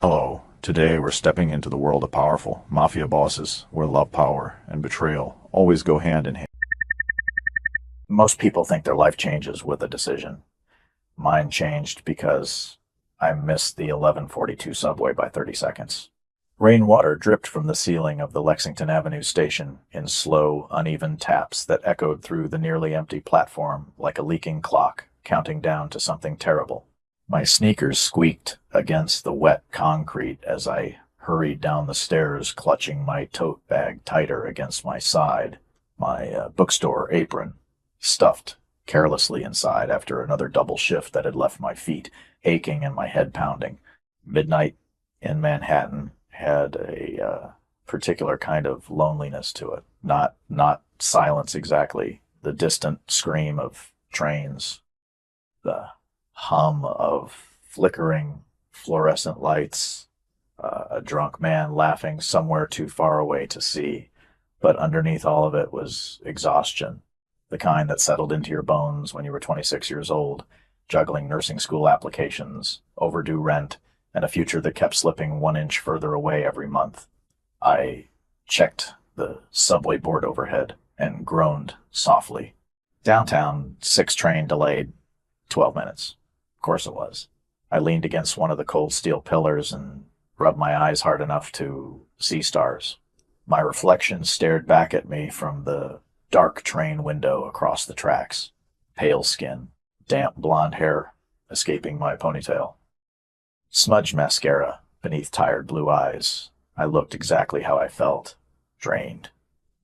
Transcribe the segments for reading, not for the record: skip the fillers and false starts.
Hello. Today we're stepping into the world of powerful mafia bosses where love, power, and betrayal always go hand in hand. Most people think their life changes with a decision. Mine changed because I missed the 11:42 subway by 30 seconds. Rainwater dripped from the ceiling of the Lexington Avenue station in slow, uneven taps that echoed through the nearly empty platform like a leaking clock counting down to something terrible. My sneakers squeaked against the wet concrete as I hurried down the stairs, clutching my tote bag tighter against my side, my bookstore apron stuffed carelessly inside after another double shift that had left my feet aching and my head pounding. Midnight in Manhattan had a particular kind of loneliness to it. Not silence exactly. The distant scream of trains, the hum of flickering fluorescent lights, a drunk man laughing somewhere too far away to see. But underneath all of it was exhaustion, the kind that settled into your bones when you were 26 years old, juggling nursing school applications, overdue rent, and a future that kept slipping 1 inch further away every month. I checked the subway board overhead and groaned softly. Downtown, 6 train delayed 12 minutes. Of course it was. I leaned against one of the cold steel pillars and rubbed my eyes hard enough to see stars. My reflection stared back at me from the dark train window across the tracks. Pale skin, damp blonde hair escaping my ponytail. Smudged mascara beneath tired blue eyes. I looked exactly how I felt, drained.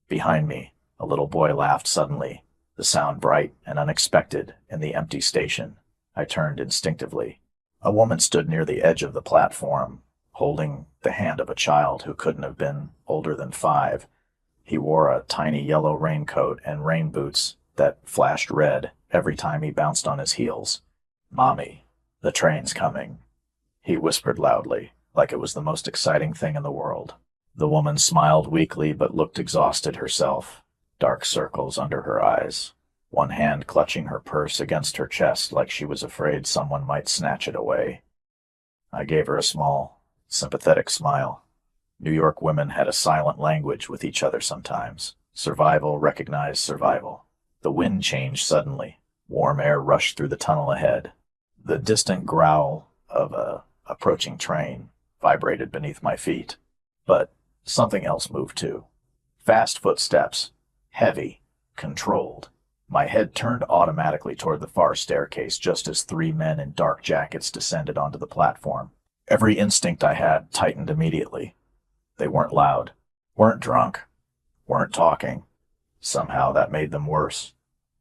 Behind me, a little boy laughed suddenly, the sound bright and unexpected in the empty station. I turned instinctively. A woman stood near the edge of the platform, holding the hand of a child who couldn't have been older than 5. He wore a tiny yellow raincoat and rain boots that flashed red every time he bounced on his heels. "Mommy, the train's coming," he whispered loudly, like it was the most exciting thing in the world. The woman smiled weakly but looked exhausted herself, dark circles under her eyes, one hand clutching her purse against her chest like she was afraid someone might snatch it away. I gave her a small, sympathetic smile. New York women had a silent language with each other sometimes. Survival recognized survival. The wind changed suddenly. Warm air rushed through the tunnel ahead. The distant growl of a approaching train vibrated beneath my feet. But something else moved too. Fast footsteps. Heavy. Controlled. My head turned automatically toward the far staircase just as 3 men in dark jackets descended onto the platform. Every instinct I had tightened immediately. They weren't loud, weren't drunk, weren't talking. Somehow that made them worse.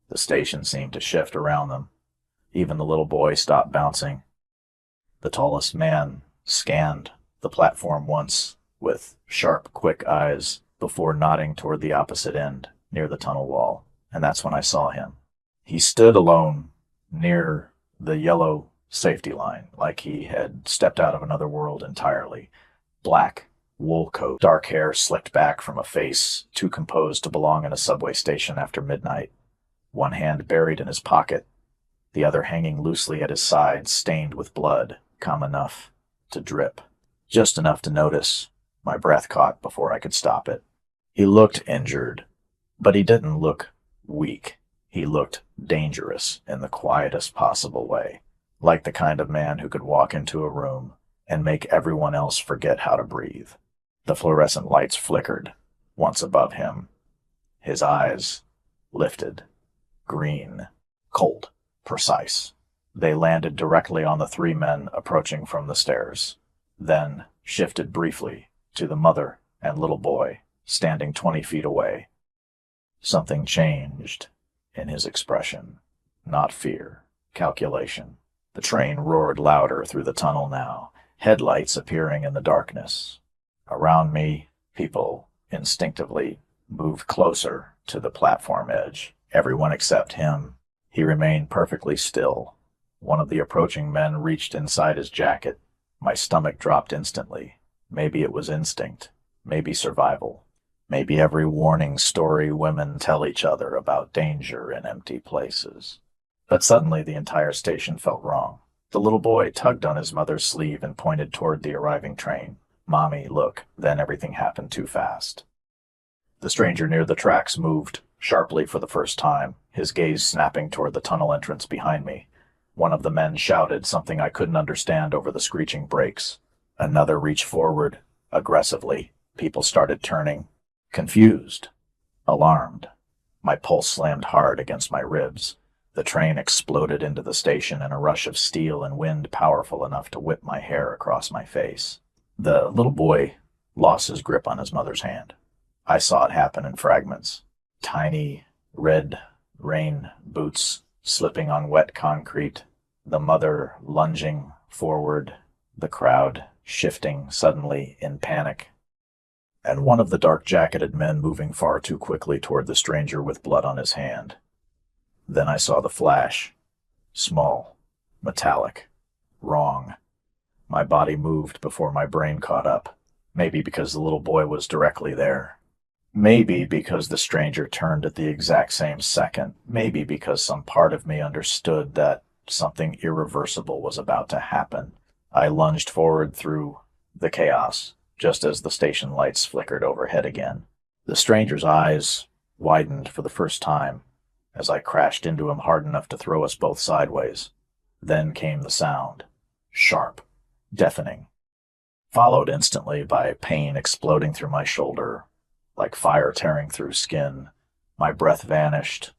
The station seemed to shift around them. Even the little boy stopped bouncing. The tallest man scanned the platform once with sharp, quick eyes before nodding toward the opposite end, near the tunnel wall. And that's when I saw him. He stood alone near the yellow safety line, like he had stepped out of another world entirely. Black wool coat, dark hair slicked back from a face too composed to belong in a subway station after midnight. One hand buried in his pocket, the other hanging loosely at his side, stained with blood, calm enough to drip. Just enough to notice. My breath caught before I could stop it. He looked injured, but he didn't look weak. He looked dangerous in the quietest possible way, like the kind of man who could walk into a room and make everyone else forget how to breathe. The fluorescent lights flickered, once above him. His eyes lifted, green, cold, precise. They landed directly on the 3 men approaching from the stairs, then shifted briefly to the mother and little boy standing 20 feet away. Something changed in his expression. Not fear, calculation. The train roared louder through the tunnel now, headlights appearing in the darkness. Around me, people instinctively moved closer to the platform edge. Everyone except him. He remained perfectly still. One of the approaching men reached inside his jacket. My stomach dropped instantly. Maybe it was instinct. Maybe survival. Maybe every warning story women tell each other about danger in empty places. But suddenly the entire station felt wrong. The little boy tugged on his mother's sleeve and pointed toward the arriving train. "Mommy, look." Then everything happened too fast. The stranger near the tracks moved sharply for the first time, his gaze snapping toward the tunnel entrance behind me. One of the men shouted something I couldn't understand over the screeching brakes. Another reached forward, aggressively. People started turning, confused, alarmed. My pulse slammed hard against my ribs. The train exploded into the station in a rush of steel and wind powerful enough to whip my hair across my face. The little boy lost his grip on his mother's hand. I saw it happen in fragments. Tiny, red rain boots slipping on wet concrete, the mother lunging forward, the crowd shifting suddenly in panic, and one of the dark-jacketed men moving far too quickly toward the stranger with blood on his hand. Then I saw the flash. Small, metallic, wrong. My body moved before my brain caught up. Maybe because the little boy was directly there. Maybe because the stranger turned at the exact same second. Maybe because some part of me understood that something irreversible was about to happen. I lunged forward through the chaos, just as the station lights flickered overhead again. The stranger's eyes widened for the first time as I crashed into him hard enough to throw us both sideways. Then came the sound. Sharp, deafening, followed instantly by pain exploding through my shoulder, like fire tearing through skin. My breath vanished.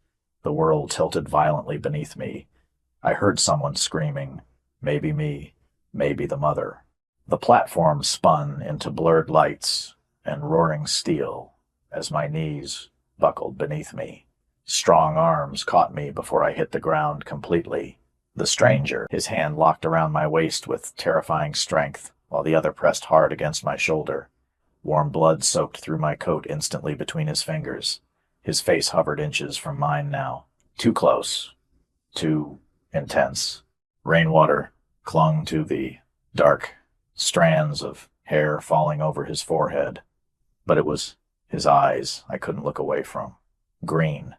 The world tilted violently beneath me. I heard someone screaming, maybe me, maybe the mother. The platform spun into blurred lights and roaring steel as my knees buckled beneath me. Strong arms caught me before I hit the ground completely. The stranger, his hand locked around my waist with terrifying strength, while the other pressed hard against my shoulder. Warm blood soaked through my coat instantly between his fingers. His face hovered inches from mine now. Too close. Too intense. Rainwater clung to the dark strands of hair falling over his forehead. But it was his eyes I couldn't look away from. Green.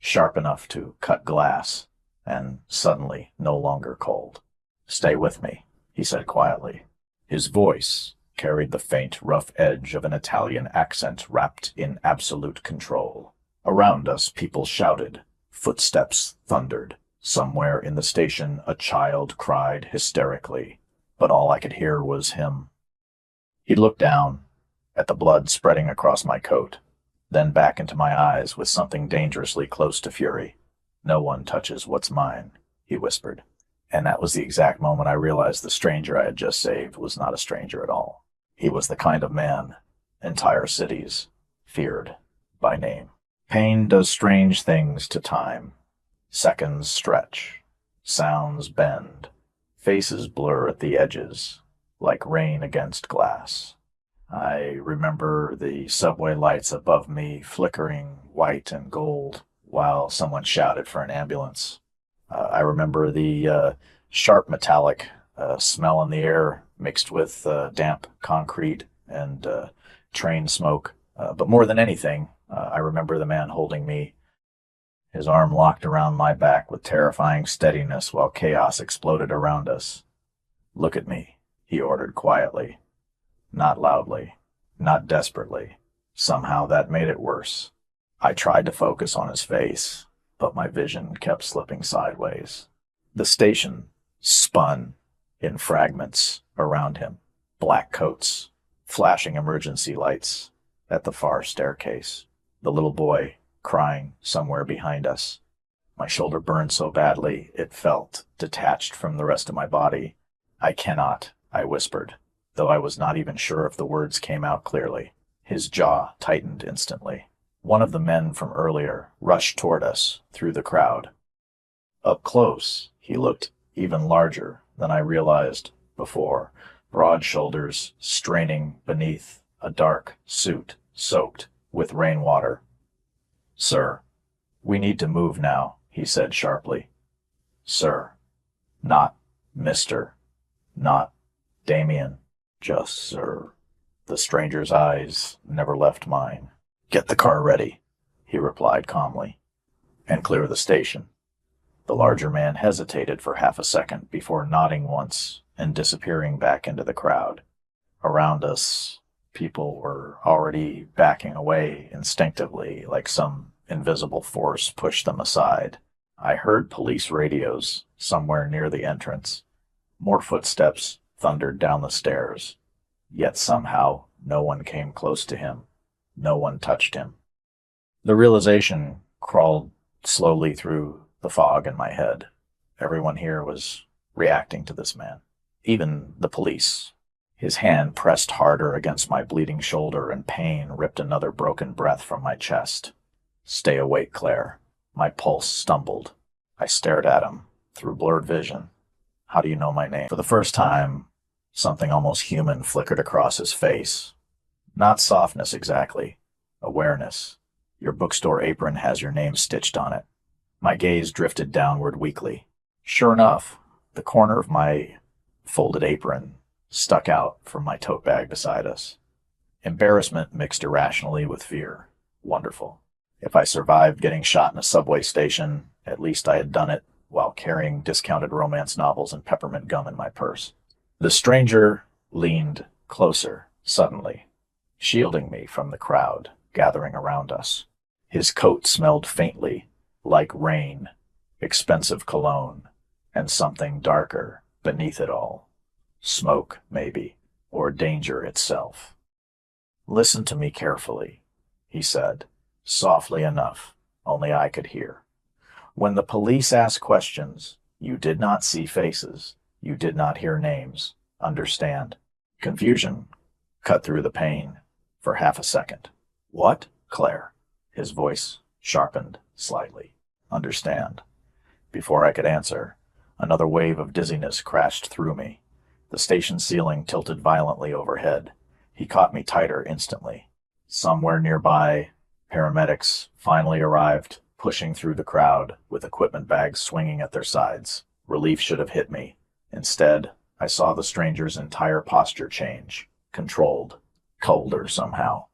Sharp enough to cut glass. And suddenly no longer cold. "Stay with me," he said quietly. His voice carried the faint, rough edge of an Italian accent wrapped in absolute control. Around us, people shouted. Footsteps thundered. Somewhere in the station, a child cried hysterically, but all I could hear was him. He looked down at the blood spreading across my coat, then back into my eyes with something dangerously close to fury. "No one touches what's mine," he whispered. And that was the exact moment I realized the stranger I had just saved was not a stranger at all. He was the kind of man entire cities feared by name. Pain does strange things to time. Seconds stretch. Sounds bend. Faces blur at the edges, like rain against glass. I remember the subway lights above me flickering white and gold while someone shouted for an ambulance. I remember the sharp metallic smell in the air mixed with damp concrete and train smoke. But more than anything, I remember the man holding me, his arm locked around my back with terrifying steadiness while chaos exploded around us. "Look at me," he ordered quietly. Not loudly, not desperately. Somehow that made it worse. I tried to focus on his face, but my vision kept slipping sideways. The station spun in fragments around him. Black coats, flashing emergency lights at the far staircase. The little boy crying somewhere behind us. My shoulder burned so badly it felt detached from the rest of my body. "I cannot," I whispered, though I was not even sure if the words came out clearly. His jaw tightened instantly. One of the men from earlier rushed toward us through the crowd. Up close, he looked even larger than I realized before, broad shoulders straining beneath a dark suit soaked with rainwater. "Sir, we need to move now," he said sharply. "Sir, not Mr., not Damien, just sir." The stranger's eyes never left mine. "Get the car ready," he replied calmly, "and clear the station." The larger man hesitated for half a second before nodding once and disappearing back into the crowd. Around us, people were already backing away instinctively, like some invisible force pushed them aside. I heard police radios somewhere near the entrance. More footsteps thundered down the stairs. Yet somehow no one came close to him. No one touched him. The realization crawled slowly through the fog in my head. Everyone here was reacting to this man. Even the police. His hand pressed harder against my bleeding shoulder, and pain ripped another broken breath from my chest. "Stay awake, Claire." My pulse stumbled. I stared at him through blurred vision. "How do you know my name?" For the first time, something almost human flickered across his face. Not softness exactly. Awareness. "Your bookstore apron has your name stitched on it." My gaze drifted downward weakly. Sure enough, the corner of my folded apron stuck out from my tote bag beside us. Embarrassment mixed irrationally with fear. Wonderful. If I survived getting shot in a subway station, at least I had done it while carrying discounted romance novels and peppermint gum in my purse. The stranger leaned closer, suddenly, shielding me from the crowd gathering around us. His coat smelled faintly, like rain, expensive cologne, and something darker beneath it all. Smoke, maybe, or danger itself. "Listen to me carefully," he said, softly enough only I could hear. "When the police ask questions, you did not see faces, you did not hear names. Understand?" Confusion cut through the pain for half a second. "What, Claire?" His voice sharpened slightly. "Understand." Before I could answer, another wave of dizziness crashed through me. The station ceiling tilted violently overhead. He caught me tighter instantly. Somewhere nearby, paramedics finally arrived, pushing through the crowd with equipment bags swinging at their sides. Relief should have hit me. Instead, I saw the stranger's entire posture change. Controlled. Colder somehow.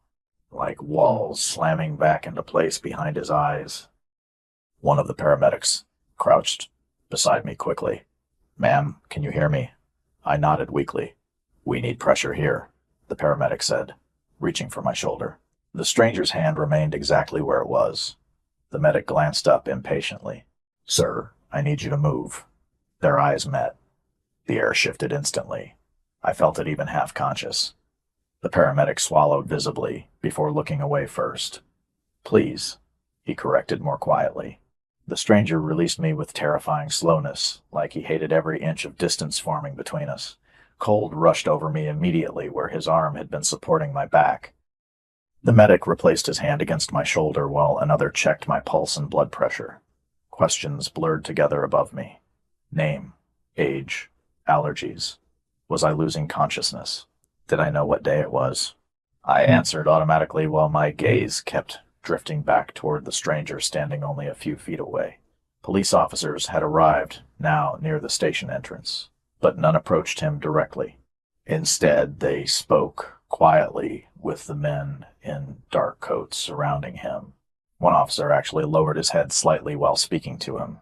Like walls slamming back into place behind his eyes. One of the paramedics crouched beside me quickly. "Ma'am, can you hear me?" I nodded weakly. "We need pressure here," the paramedic said, reaching for my shoulder. The stranger's hand remained exactly where it was. The medic glanced up impatiently. "Sir, I need you to move." Their eyes met. The air shifted instantly. I felt it even half-conscious. The paramedic swallowed visibly before looking away first. "Please," he corrected more quietly. The stranger released me with terrifying slowness, like he hated every inch of distance forming between us. Cold rushed over me immediately where his arm had been supporting my back. The medic replaced his hand against my shoulder while another checked my pulse and blood pressure. Questions blurred together above me. Name, age, allergies. Was I losing consciousness? Did I know what day it was? I answered automatically while my gaze kept drifting back toward the stranger standing only a few feet away. Police officers had arrived, now near the station entrance, but none approached him directly. Instead, they spoke quietly with the men in dark coats surrounding him. One officer actually lowered his head slightly while speaking to him.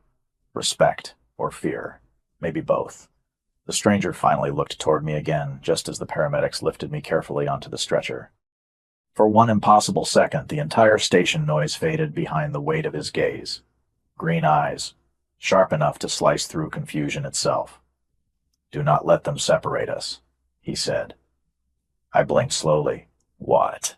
Respect or fear, maybe both. The stranger finally looked toward me again, just as the paramedics lifted me carefully onto the stretcher. For one impossible second, the entire station noise faded behind the weight of his gaze. Green eyes, sharp enough to slice through confusion itself. "Do not let them separate us," he said. I blinked slowly. What?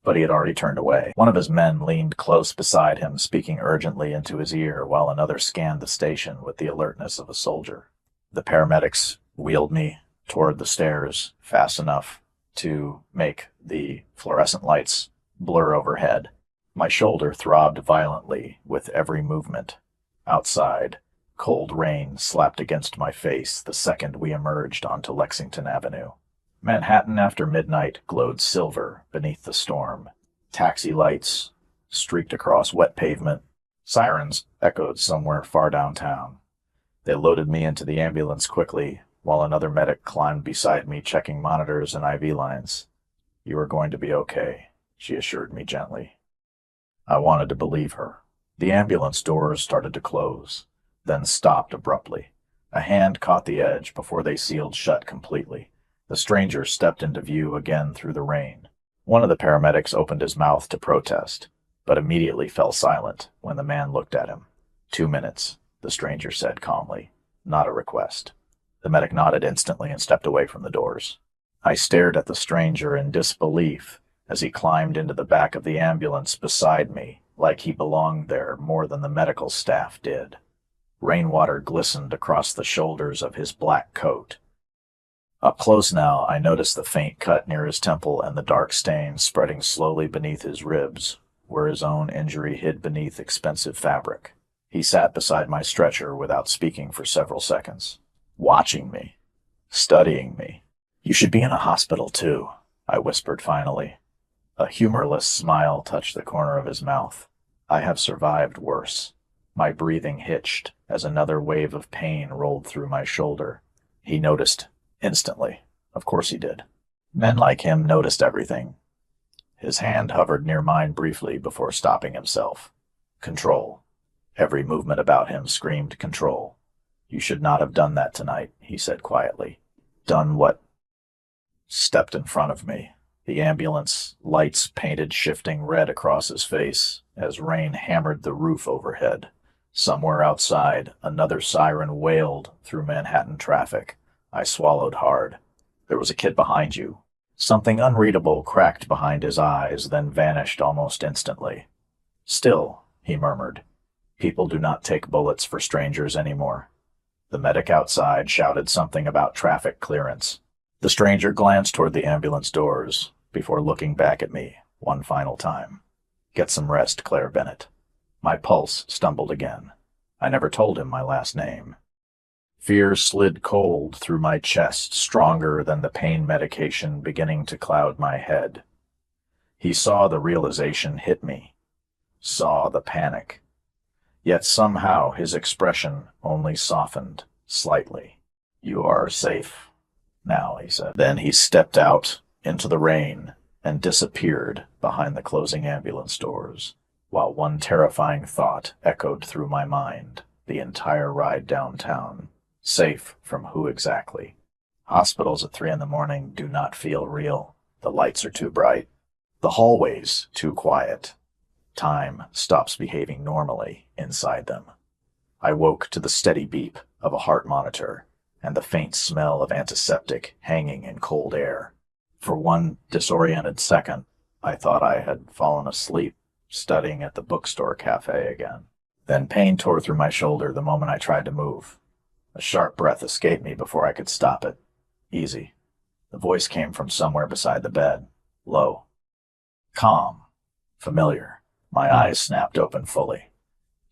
But he had already turned away. One of his men leaned close beside him, speaking urgently into his ear, while another scanned the station with the alertness of a soldier. The paramedics wheeled me toward the stairs, fast enough to make the fluorescent lights blur overhead. My shoulder throbbed violently with every movement. Outside, cold rain slapped against my face the second we emerged onto Lexington Avenue. Manhattan after midnight glowed silver beneath the storm. Taxi lights streaked across wet pavement. Sirens echoed somewhere far downtown. They loaded me into the ambulance quickly, while another medic climbed beside me checking monitors and IV lines. "You are going to be okay," she assured me gently. I wanted to believe her. The ambulance doors started to close. then stopped abruptly. A hand caught the edge before they sealed shut completely. The stranger stepped into view again through the rain. One of the paramedics opened his mouth to protest, but immediately fell silent when the man looked at him. 2 minutes, the stranger said calmly. Not a request. The medic nodded instantly and stepped away from the doors. I stared at the stranger in disbelief as he climbed into the back of the ambulance beside me, like he belonged there more than the medical staff did. Rainwater glistened across the shoulders of his black coat. Up close now, I noticed the faint cut near his temple and the dark stain spreading slowly beneath his ribs, where his own injury hid beneath expensive fabric. He sat beside my stretcher without speaking for several seconds, watching me, studying me. "You should be in a hospital, too," I whispered finally. A humorless smile touched the corner of his mouth. "I have survived worse." My breathing hitched as another wave of pain rolled through my shoulder. He noticed instantly. Of course he did. Men like him noticed everything. His hand hovered near mine briefly before stopping himself. Control. Every movement about him screamed control. "You should not have done that tonight," he said quietly. "Done what?" Stepped in front of me. The ambulance lights painted shifting red across his face as rain hammered the roof overhead. Somewhere outside, another siren wailed through Manhattan traffic. I swallowed hard. "There was a kid behind you." Something unreadable cracked behind his eyes, then vanished almost instantly. "Still," he murmured, "people do not take bullets for strangers anymore." The medic outside shouted something about traffic clearance. The stranger glanced toward the ambulance doors before looking back at me one final time. "Get some rest, Claire Bennett." My pulse stumbled again. I never told him my last name. Fear slid cold through my chest, stronger than the pain medication beginning to cloud my head. He saw the realization hit me, saw the panic. Yet somehow his expression only softened slightly. "You are safe now," he said. Then he stepped out into the rain and disappeared behind the closing ambulance doors, while one terrifying thought echoed through my mind the entire ride downtown. Safe from who exactly? Hospitals at 3 a.m. do not feel real. The lights are too bright. The hallways too quiet. Time stops behaving normally inside them. I woke to the steady beep of a heart monitor and the faint smell of antiseptic hanging in cold air. For one disoriented second, I thought I had fallen asleep, studying at the bookstore cafe again. Then pain tore through my shoulder the moment I tried to move. A sharp breath escaped me before I could stop it. "Easy." The voice came from somewhere beside the bed, low, calm, familiar. My eyes snapped open fully.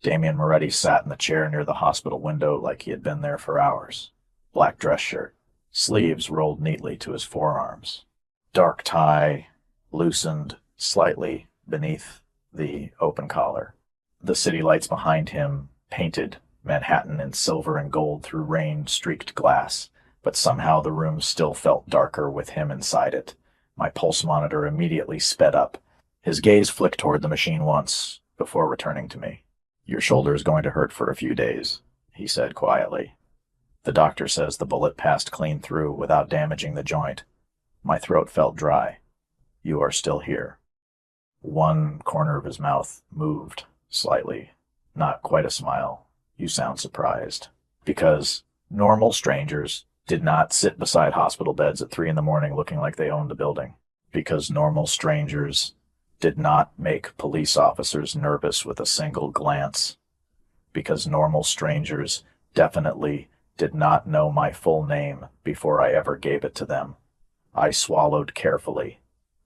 Damian Moretti sat in the chair near the hospital window like he had been there for hours. Black dress shirt, sleeves rolled neatly to his forearms. Dark tie, loosened slightly beneath the open collar. The city lights behind him painted Manhattan in silver and gold through rain-streaked glass, but somehow the room still felt darker with him inside it. My pulse monitor immediately sped up. His gaze flicked toward the machine once, before returning to me. "Your shoulder is going to hurt for a few days," he said quietly. "The doctor says the bullet passed clean through without damaging the joint." My throat felt dry. "You are still here." One corner of his mouth moved slightly. Not quite a smile. "You sound surprised." Because normal strangers did not sit beside hospital beds at 3 a.m. looking like they owned the building. Because normal strangers did not make police officers nervous with a single glance. Because normal strangers definitely did not know my full name before I ever gave it to them. I swallowed carefully.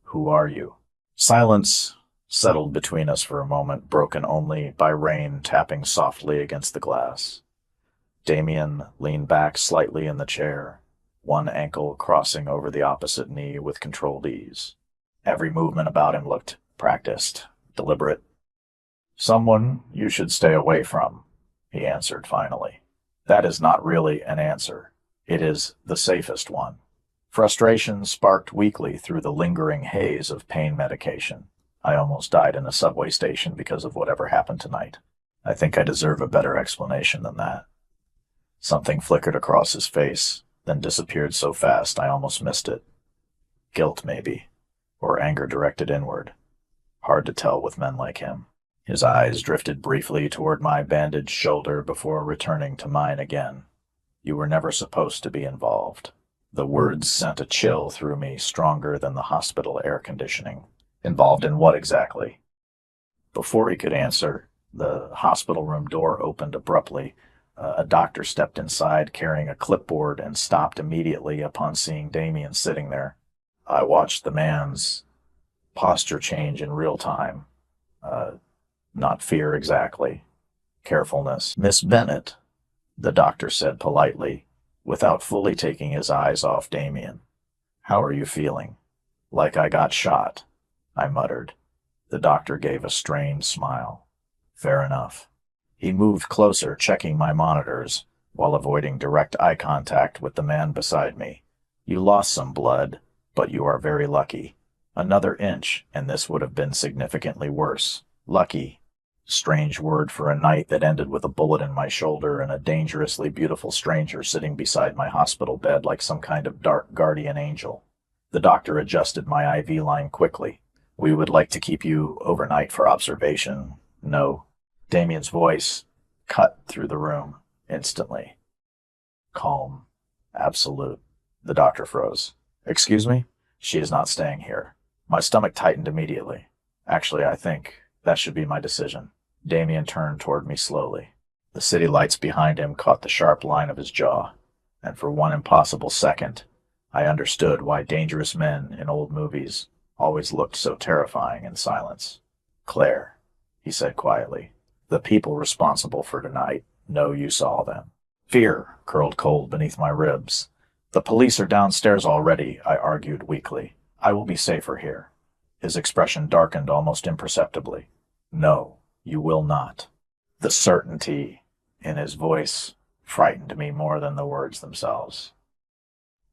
"Who are you?" Silence settled between us for a moment, broken only by rain tapping softly against the glass. Damian leaned back slightly in the chair, one ankle crossing over the opposite knee with controlled ease. Every movement about him looked practiced, deliberate. "Someone you should stay away from," he answered finally. "That is not really an answer. It is the safest one." Frustration sparked weakly through the lingering haze of pain medication. I almost died in a subway station because of whatever happened tonight. I think I deserve a better explanation than that. Something flickered across his face, then disappeared so fast I almost missed it. Guilt, maybe, or anger directed inward. Hard to tell with men like him. His eyes drifted briefly toward my bandaged shoulder before returning to mine again. You were never supposed to be involved. The words sent a chill through me stronger than the hospital air conditioning. Involved in what exactly? Before he could answer, the hospital room door opened abruptly. A doctor stepped inside carrying a clipboard and stopped immediately upon seeing Damien sitting there. I watched the man's posture change in real time. Not fear exactly. Carefulness. Miss Bennett, the doctor said politely, without fully taking his eyes off Damien. How are you feeling? Like I got shot, I muttered. The doctor gave a strained smile. Fair enough. He moved closer, checking my monitors, while avoiding direct eye contact with the man beside me. You lost some blood, but you are very lucky. Another inch, and this would have been significantly worse. Lucky. Strange word for a night that ended with a bullet in my shoulder and a dangerously beautiful stranger sitting beside my hospital bed like some kind of dark guardian angel. The doctor adjusted my IV line quickly. We would like to keep you overnight for observation. No. Damien's voice cut through the room instantly. Calm. Absolute. The doctor froze. Excuse me? She is not staying here. My stomach tightened immediately. Actually, I think that should be my decision. Damien turned toward me slowly. The city lights behind him caught the sharp line of his jaw, and for one impossible second, I understood why dangerous men in old movies always looked so terrifying in silence. Claire, he said quietly, the people responsible for tonight know you saw them. Fear curled cold beneath my ribs. The police are downstairs already, I argued weakly. I will be safer here. His expression darkened almost imperceptibly. No, you will not. The certainty in his voice frightened me more than the words themselves.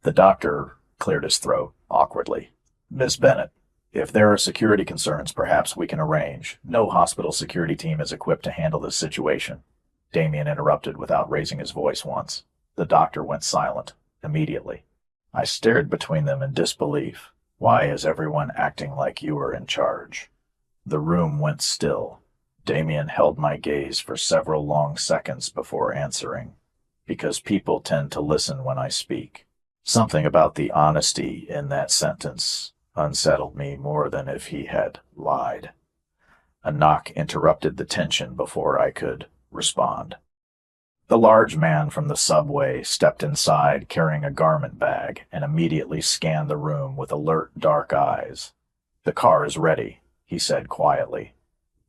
The doctor cleared his throat awkwardly. Miss Bennett, if there are security concerns, perhaps we can arrange. No hospital security team is equipped to handle this situation. Damien interrupted without raising his voice once. The doctor went silent immediately. I stared between them in disbelief. Why is everyone acting like you are in charge? The room went still. Damien held my gaze for several long seconds before answering. Because people tend to listen when I speak. Something about the honesty in that sentence unsettled me more than if he had lied. A knock interrupted the tension before I could respond. The large man from the subway stepped inside carrying a garment bag and immediately scanned the room with alert, dark eyes. The car is ready, he said quietly.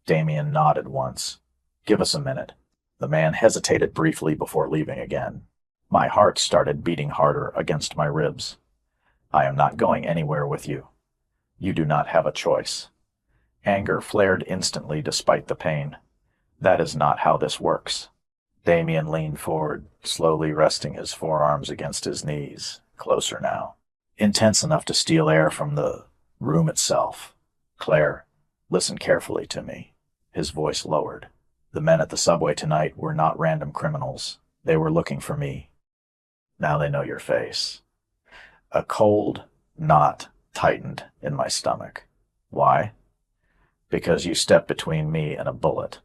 Damien nodded once. Give us a minute. The man hesitated briefly before leaving again. My heart started beating harder against my ribs. I am not going anywhere with you. You do not have a choice. Anger flared instantly despite the pain. That is not how this works. Damien leaned forward, slowly resting his forearms against his knees, closer now. Intense enough to steal air from the room itself. Claire, listen carefully to me. His voice lowered. The men at the subway tonight were not random criminals. They were looking for me. Now they know your face. A cold knot tightened in my stomach. Why? Because you stepped between me and a bullet.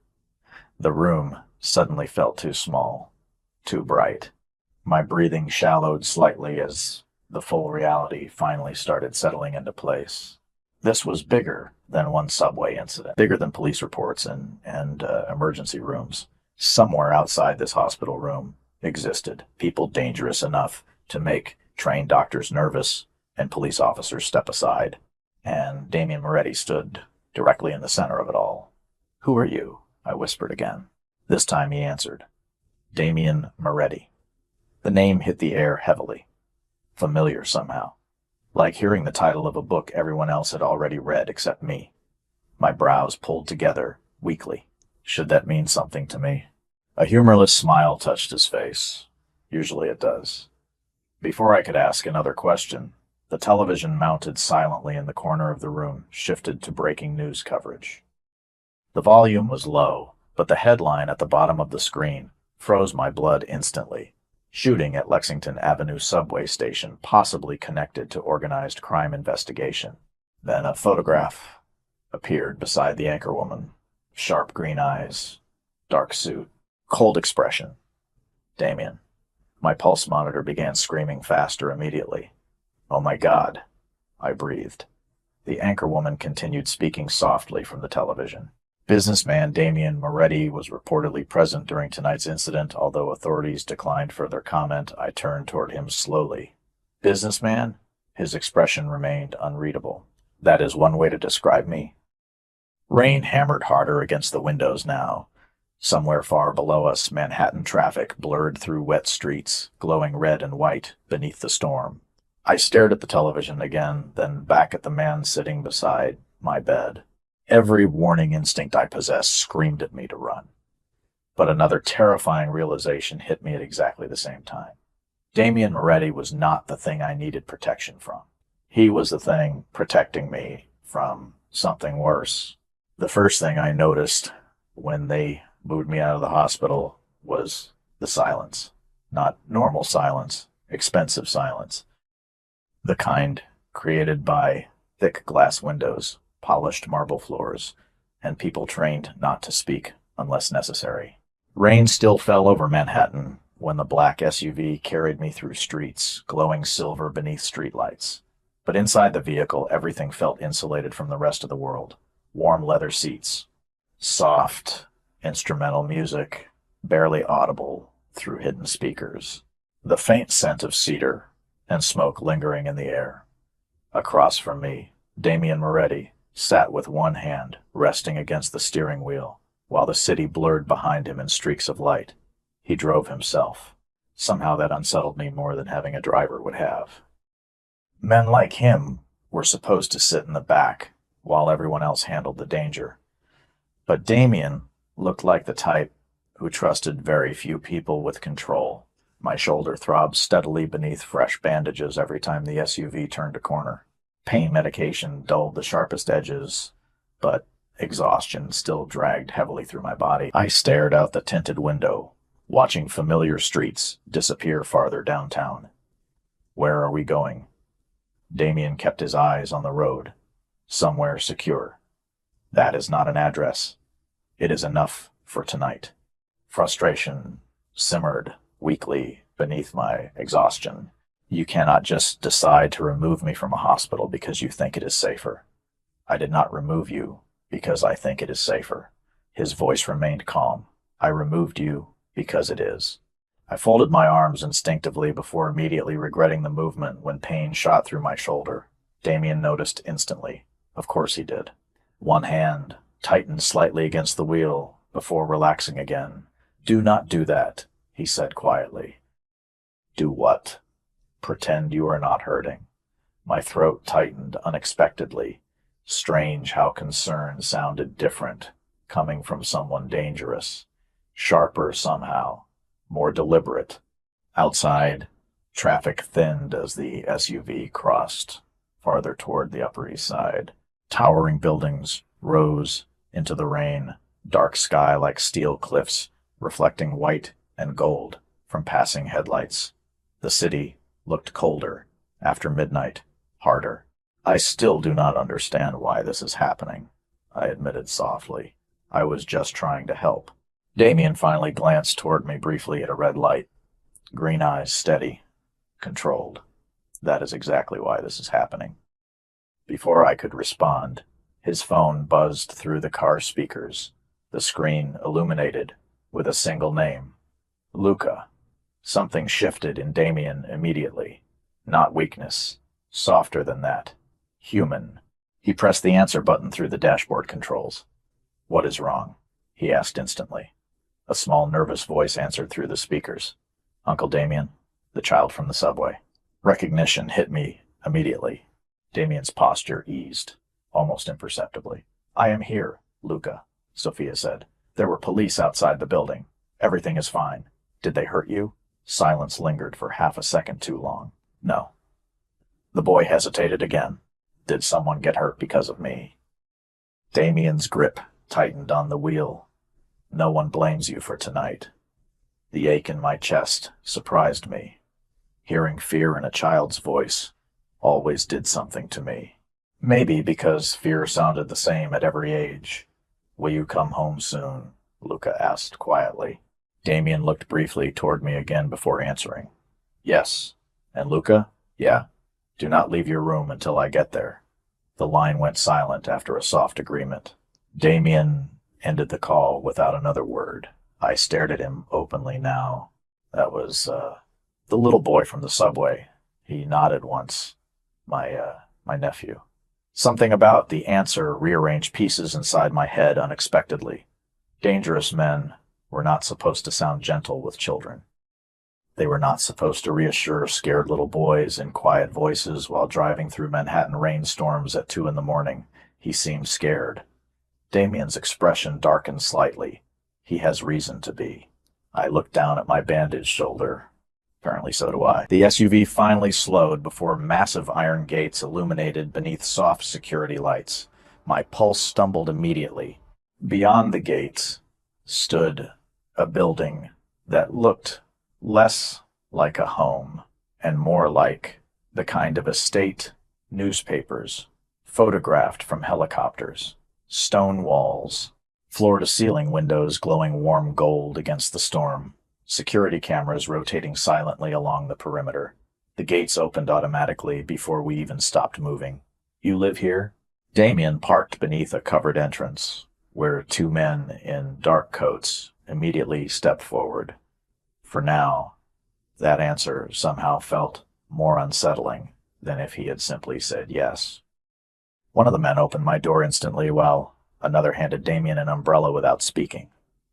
The room suddenly felt too small, too bright. My breathing shallowed slightly as the full reality finally started settling into place. This was bigger than one subway incident, bigger than police reports and emergency rooms. Somewhere outside this hospital room existed people dangerous enough to make trained doctors nervous and police officers step aside. And Damien Moretti stood directly in the center of it all. Who are you? I whispered again. This time he answered. Damien Moretti. The name hit the air heavily. Familiar somehow. Like hearing the title of a book everyone else had already read except me. My brows pulled together, weakly. Should that mean something to me? A humorless smile touched his face. Usually it does. Before I could ask another question, the television mounted silently in the corner of the room shifted to breaking news coverage. The volume was low, but the headline at the bottom of the screen froze my blood instantly. Shooting at Lexington Avenue subway station, possibly connected to organized crime investigation. Then a photograph appeared beside the anchorwoman. Sharp green eyes, dark suit, cold expression. Damien. My pulse monitor began screaming faster immediately. Oh my God, I breathed. The anchorwoman continued speaking softly from the television. Businessman Damien Moretti was reportedly present during tonight's incident. Although authorities declined further comment, I turned toward him slowly. Businessman? His expression remained unreadable. That is one way to describe me. Rain hammered harder against the windows now. Somewhere far below us, Manhattan traffic blurred through wet streets, glowing red and white beneath the storm. I stared at the television again, then back at the man sitting beside my bed. Every warning instinct I possessed screamed at me to run. But another terrifying realization hit me at exactly the same time. Damien Moretti was not the thing I needed protection from. He was the thing protecting me from something worse. The first thing I noticed when they moved me out of the hospital was the silence. Not normal silence, expensive silence. The kind created by thick glass windows, polished marble floors, and people trained not to speak unless necessary. Rain still fell over Manhattan when the black SUV carried me through streets, glowing silver beneath streetlights. But inside the vehicle, everything felt insulated from the rest of the world. Warm leather seats, soft, instrumental music, barely audible through hidden speakers. The faint scent of cedar and smoke lingering in the air. Across from me, Damien Moretti sat with one hand resting against the steering wheel, while the city blurred behind him in streaks of light. He drove himself. Somehow that unsettled me more than having a driver would have. Men like him were supposed to sit in the back, while everyone else handled the danger. But Damien looked like the type who trusted very few people with control. My shoulder throbbed steadily beneath fresh bandages every time the SUV turned a corner. Pain medication dulled the sharpest edges, but exhaustion still dragged heavily through my body. I stared out the tinted window, watching familiar streets disappear farther downtown. Where are we going? Damien kept his eyes on the road. Somewhere secure. That is not an address. It is enough for tonight. Frustration simmered weakly beneath my exhaustion. You cannot just decide to remove me from a hospital because you think it is safer. I did not remove you because I think it is safer. His voice remained calm. I removed you because it is. I folded my arms instinctively before immediately regretting the movement when pain shot through my shoulder. Damien noticed instantly. Of course he did. One hand tightened slightly against the wheel before relaxing again. Do not do that, he said quietly. Do what? Pretend you are not hurting. My throat tightened unexpectedly. Strange how concern sounded different, coming from someone dangerous. Sharper somehow, more deliberate. Outside, traffic thinned as the SUV crossed farther toward the Upper East Side. Towering buildings rose into the rain, dark sky like steel cliffs, reflecting white and gold from passing headlights. The city looked colder, after midnight, harder. I still do not understand why this is happening, I admitted softly. I was just trying to help. Damien finally glanced toward me briefly at a red light. Green eyes steady, controlled. That is exactly why this is happening. Before I could respond, his phone buzzed through the car speakers, the screen illuminated with a single name. Luca. Something shifted in Damien immediately. Not weakness. Softer than that. Human. He pressed the answer button through the dashboard controls. What is wrong? He asked instantly. A small, nervous voice answered through the speakers. Uncle Damien, the child from the subway. Recognition hit me immediately. Damien's posture eased, almost imperceptibly. I am here, Luca, Sophia said. There were police outside the building. Everything is fine. Did they hurt you? Silence lingered for half a second too long. No. The boy hesitated again. Did someone get hurt because of me? Damien's grip tightened on the wheel. No one blames you for tonight. The ache in my chest surprised me. Hearing fear in a child's voice always did something to me. Maybe because fear sounded the same at every age. Will you come home soon? Luca asked quietly. Damien looked briefly toward me again before answering. Yes. And Luca? Yeah. Do not leave your room until I get there. The line went silent after a soft agreement. Damien ended the call without another word. I stared at him openly now. That was, the little boy from the subway. He nodded once. My nephew. Something about the answer rearranged pieces inside my head unexpectedly. Dangerous men were not supposed to sound gentle with children. They were not supposed to reassure scared little boys in quiet voices while driving through Manhattan rainstorms at 2 in the morning. He seemed scared. Damien's expression darkened slightly. He has reason to be. I looked down at my bandaged shoulder. Apparently so do I. The SUV finally slowed before massive iron gates illuminated beneath soft security lights. My pulse stumbled immediately. Beyond the gates stood a building that looked less like a home and more like the kind of estate newspapers photographed from helicopters. Stone walls, floor-to-ceiling windows glowing warm gold against the storm. Security cameras rotating silently along the perimeter. The gates opened automatically before we even stopped moving. You live here? Damien parked beneath a covered entrance, where 2 men in dark coats immediately stepped forward. For now, that answer somehow felt more unsettling than if he had simply said yes. One of the men opened my door instantly, while another handed Damien an umbrella without speaking.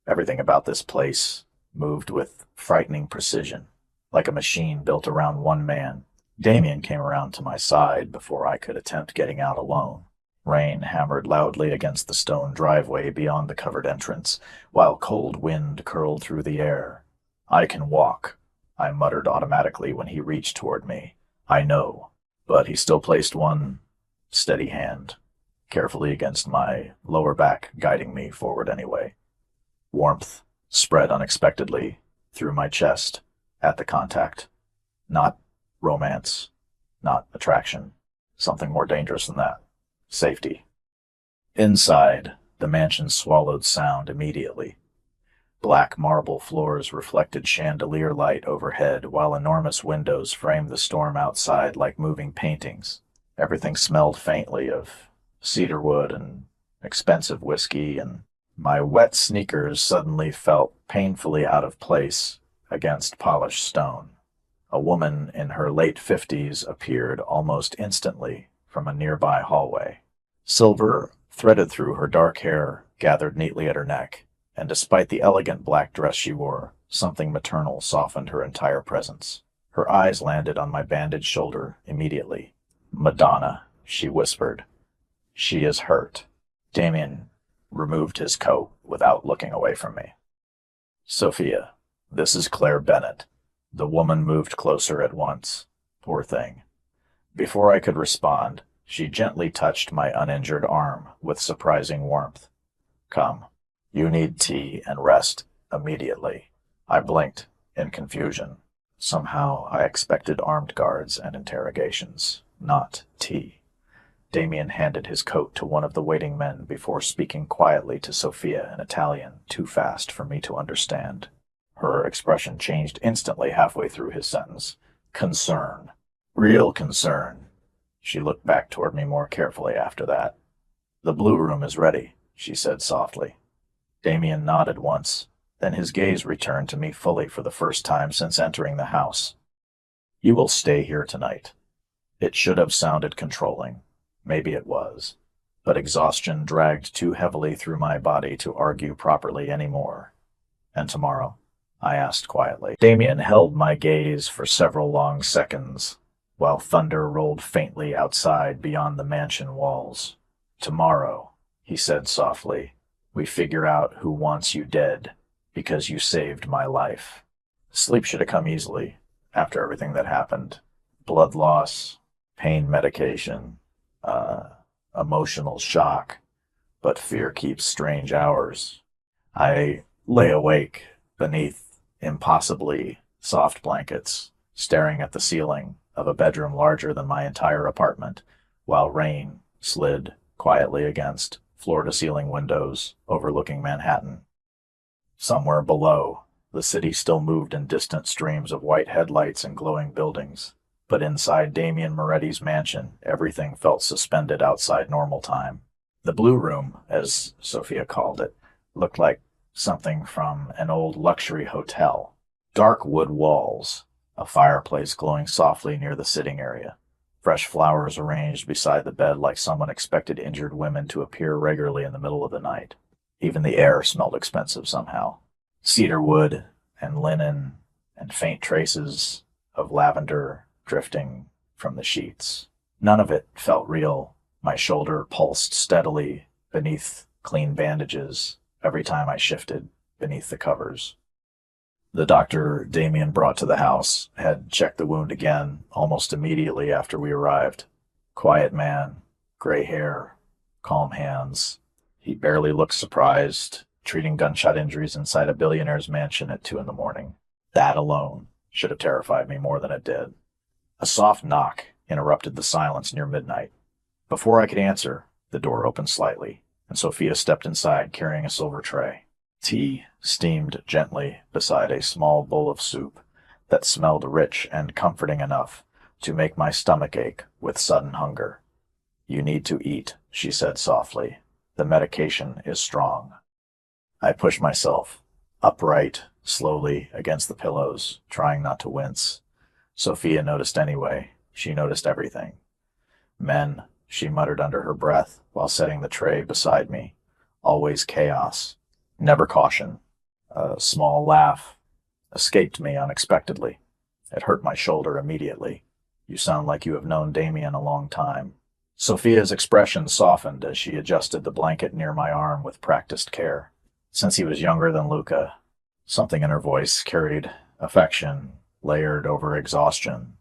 Everything about this place moved with frightening precision, like a machine built around one man. Damien came around to my side before I could attempt getting out alone. Rain hammered loudly against the stone driveway beyond the covered entrance, while cold wind curled through the air. I can walk, I muttered automatically when he reached toward me. I know, but he still placed one steady hand carefully against my lower back, guiding me forward anyway. Warmth spread unexpectedly through my chest at the contact. Not romance, not attraction. Something more dangerous than that. Safety. Inside, the mansion swallowed sound immediately. Black marble floors reflected chandelier light overhead, while enormous windows framed the storm outside like moving paintings. Everything smelled faintly of cedarwood and expensive whiskey, and my wet sneakers suddenly felt painfully out of place against polished stone. A woman in her late 50s appeared almost instantly from a nearby hallway. Silver threaded through her dark hair, gathered neatly at her neck, and despite the elegant black dress she wore, something maternal softened her entire presence. Her eyes landed on my bandaged shoulder immediately. "Madonna," she whispered. "She is hurt." Damien removed his coat without looking away from me. "Sophia, this is Claire Bennett." The woman moved closer at once. Poor thing. Before I could respond, she gently touched my uninjured arm with surprising warmth. "Come. You need tea and rest immediately." I blinked in confusion. Somehow I expected armed guards and interrogations, not tea. Damien handed his coat to one of the waiting men before speaking quietly to Sophia in Italian, too fast for me to understand. Her expression changed instantly halfway through his sentence. Concern. Real concern. She looked back toward me more carefully after that. "The blue room is ready," she said softly. Damien nodded once, then his gaze returned to me fully for the first time since entering the house. "You will stay here tonight." It should have sounded controlling. Maybe it was. But exhaustion dragged too heavily through my body to argue properly anymore. "And tomorrow?" I asked quietly. Damien held my gaze for several long seconds, while thunder rolled faintly outside beyond the mansion walls. "Tomorrow," he said softly, "we figure out who wants you dead, because you saved my life." Sleep should have come easily, after everything that happened. Blood loss, pain medication, emotional shock, but fear keeps strange hours. I lay awake beneath impossibly soft blankets, staring at the ceiling of a bedroom larger than my entire apartment, while rain slid quietly against floor-to-ceiling windows overlooking Manhattan. Somewhere below, the city still moved in distant streams of white headlights and glowing buildings, but inside Damian Moretti's mansion, everything felt suspended outside normal time. The Blue Room, as Sophia called it, looked like something from an old luxury hotel. Dark wood walls, a fireplace glowing softly near the sitting area, fresh flowers arranged beside the bed like someone expected injured women to appear regularly in the middle of the night. Even the air smelled expensive somehow. Cedar wood and linen and faint traces of lavender drifting from the sheets. None of it felt real. My shoulder pulsed steadily beneath clean bandages every time I shifted beneath the covers. The doctor Damien brought to the house had checked the wound again almost immediately after we arrived. Quiet man, gray hair, calm hands. He barely looked surprised, treating gunshot injuries inside a billionaire's mansion at 2 a.m. That alone should have terrified me more than it did. A soft knock interrupted the silence near midnight. Before I could answer, the door opened slightly, and Sophia stepped inside carrying a silver tray. Tea steamed gently beside a small bowl of soup that smelled rich and comforting enough to make my stomach ache with sudden hunger. "You need to eat," she said softly. "The medication is strong." I pushed myself upright, slowly, against the pillows, trying not to wince. Sophia noticed anyway. She noticed everything. "Men," she muttered under her breath while setting the tray beside me. "Always chaos. Never caution." A small laugh escaped me unexpectedly. It hurt my shoulder immediately. "You sound like you have known Damien a long time." Sophia's expression softened as she adjusted the blanket near my arm with practiced care. "Since he was younger than Luca." Something in her voice carried affection, layered over exhaustion,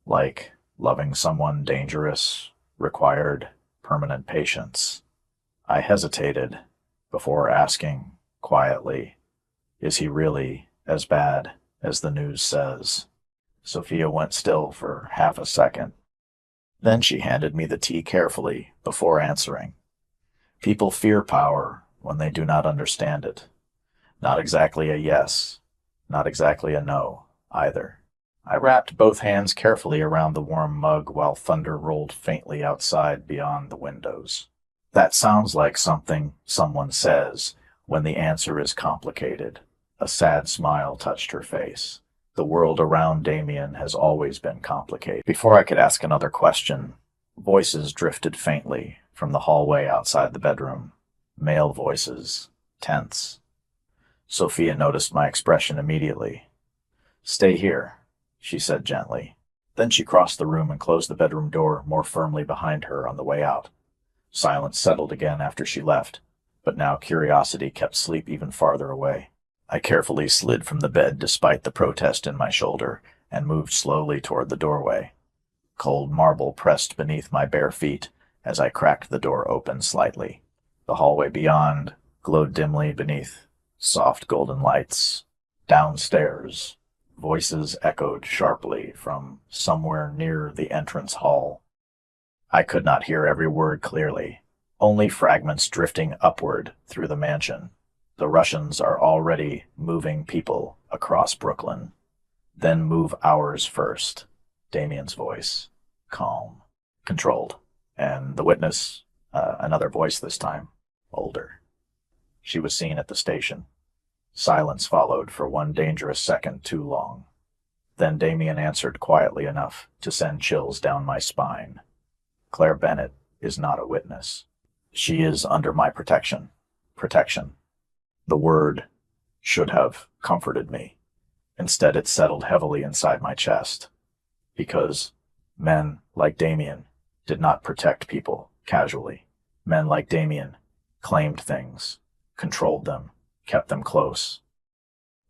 like loving someone dangerous required permanent patience. I hesitated before asking quietly, "Is he really as bad as the news says?" Sophia went still for half a second. Then she handed me the tea carefully before answering. "People fear power when they do not understand it. Not exactly a yes, not exactly a no, either." I wrapped both hands carefully around the warm mug while thunder rolled faintly outside beyond the windows. "That sounds like something someone says when the answer is complicated." A sad smile touched her face. The world around Damien has always been complicated. Before I could ask another question, voices drifted faintly from the hallway outside the bedroom. Male voices, tense. Sophia noticed my expression immediately. "Stay here," she said gently. Then she crossed the room and closed the bedroom door more firmly behind her on the way out. Silence settled again after she left, but now curiosity kept sleep even farther away. I carefully slid from the bed despite the protest in my shoulder and moved slowly toward the doorway. Cold marble pressed beneath my bare feet as I cracked the door open slightly. The hallway beyond glowed dimly beneath soft golden lights. Downstairs, voices echoed sharply from somewhere near the entrance hall. I could not hear every word clearly, only fragments drifting upward through the mansion. "The Russians are already moving people across Brooklyn. Then move ours first." Damien's voice, calm, controlled. And the witness, another voice this time, older. She was seen at the station. Silence followed for one dangerous second too long. Then Damien answered quietly enough to send chills down my spine. "Claire Bennett is not a witness. She is under my protection." Protection. The word should have comforted me. Instead, it settled heavily inside my chest. Because men like Damien did not protect people casually. Men like Damien claimed things, controlled them, kept them close.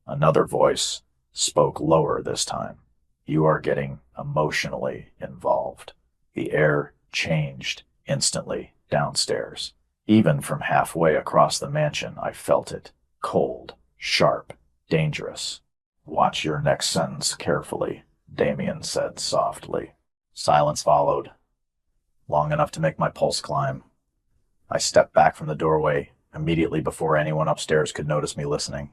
Another voice spoke lower this time. "You are getting emotionally involved." The air changed instantly downstairs. Even from halfway across the mansion, I felt it, cold, Sharp. Dangerous. Watch your next sentence carefully, Damien said softly. Silence followed, long enough to make my pulse climb. I stepped back from the doorway immediately before anyone upstairs could notice me listening.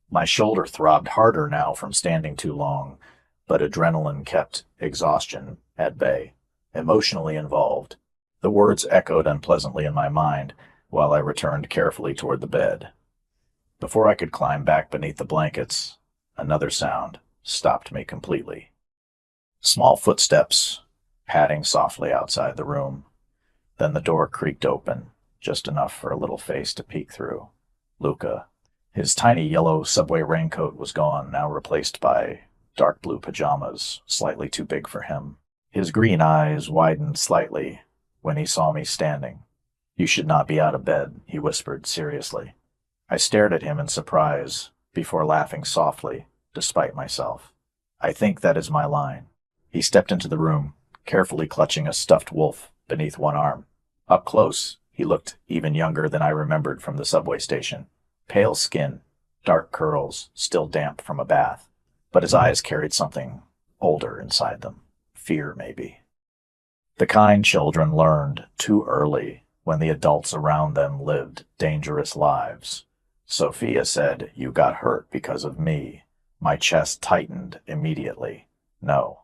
My shoulder throbbed harder now from standing too long, but adrenaline kept exhaustion at bay. Emotionally involved, the words echoed unpleasantly in my mind while I returned carefully toward the bed. Before I could climb back beneath the blankets, another sound stopped me completely. Small footsteps, padding softly outside the room. Then the door creaked open, just enough for a little face to peek through. Luca. His tiny yellow subway raincoat was gone, now replaced by dark blue pajamas, slightly too big for him. His green eyes widened slightly when he saw me standing. You should not be out of bed, he whispered seriously. I stared at him in surprise, before laughing softly, despite myself. I think that is my line. He stepped into the room, carefully clutching a stuffed wolf beneath one arm. Up close, he looked even younger than I remembered from the subway station. Pale skin, dark curls, still damp from a bath. But his eyes carried something older inside them. Fear, maybe. The kind children learned too early when the adults around them lived dangerous lives. Sophia said, "You got hurt because of me." My chest tightened immediately. No.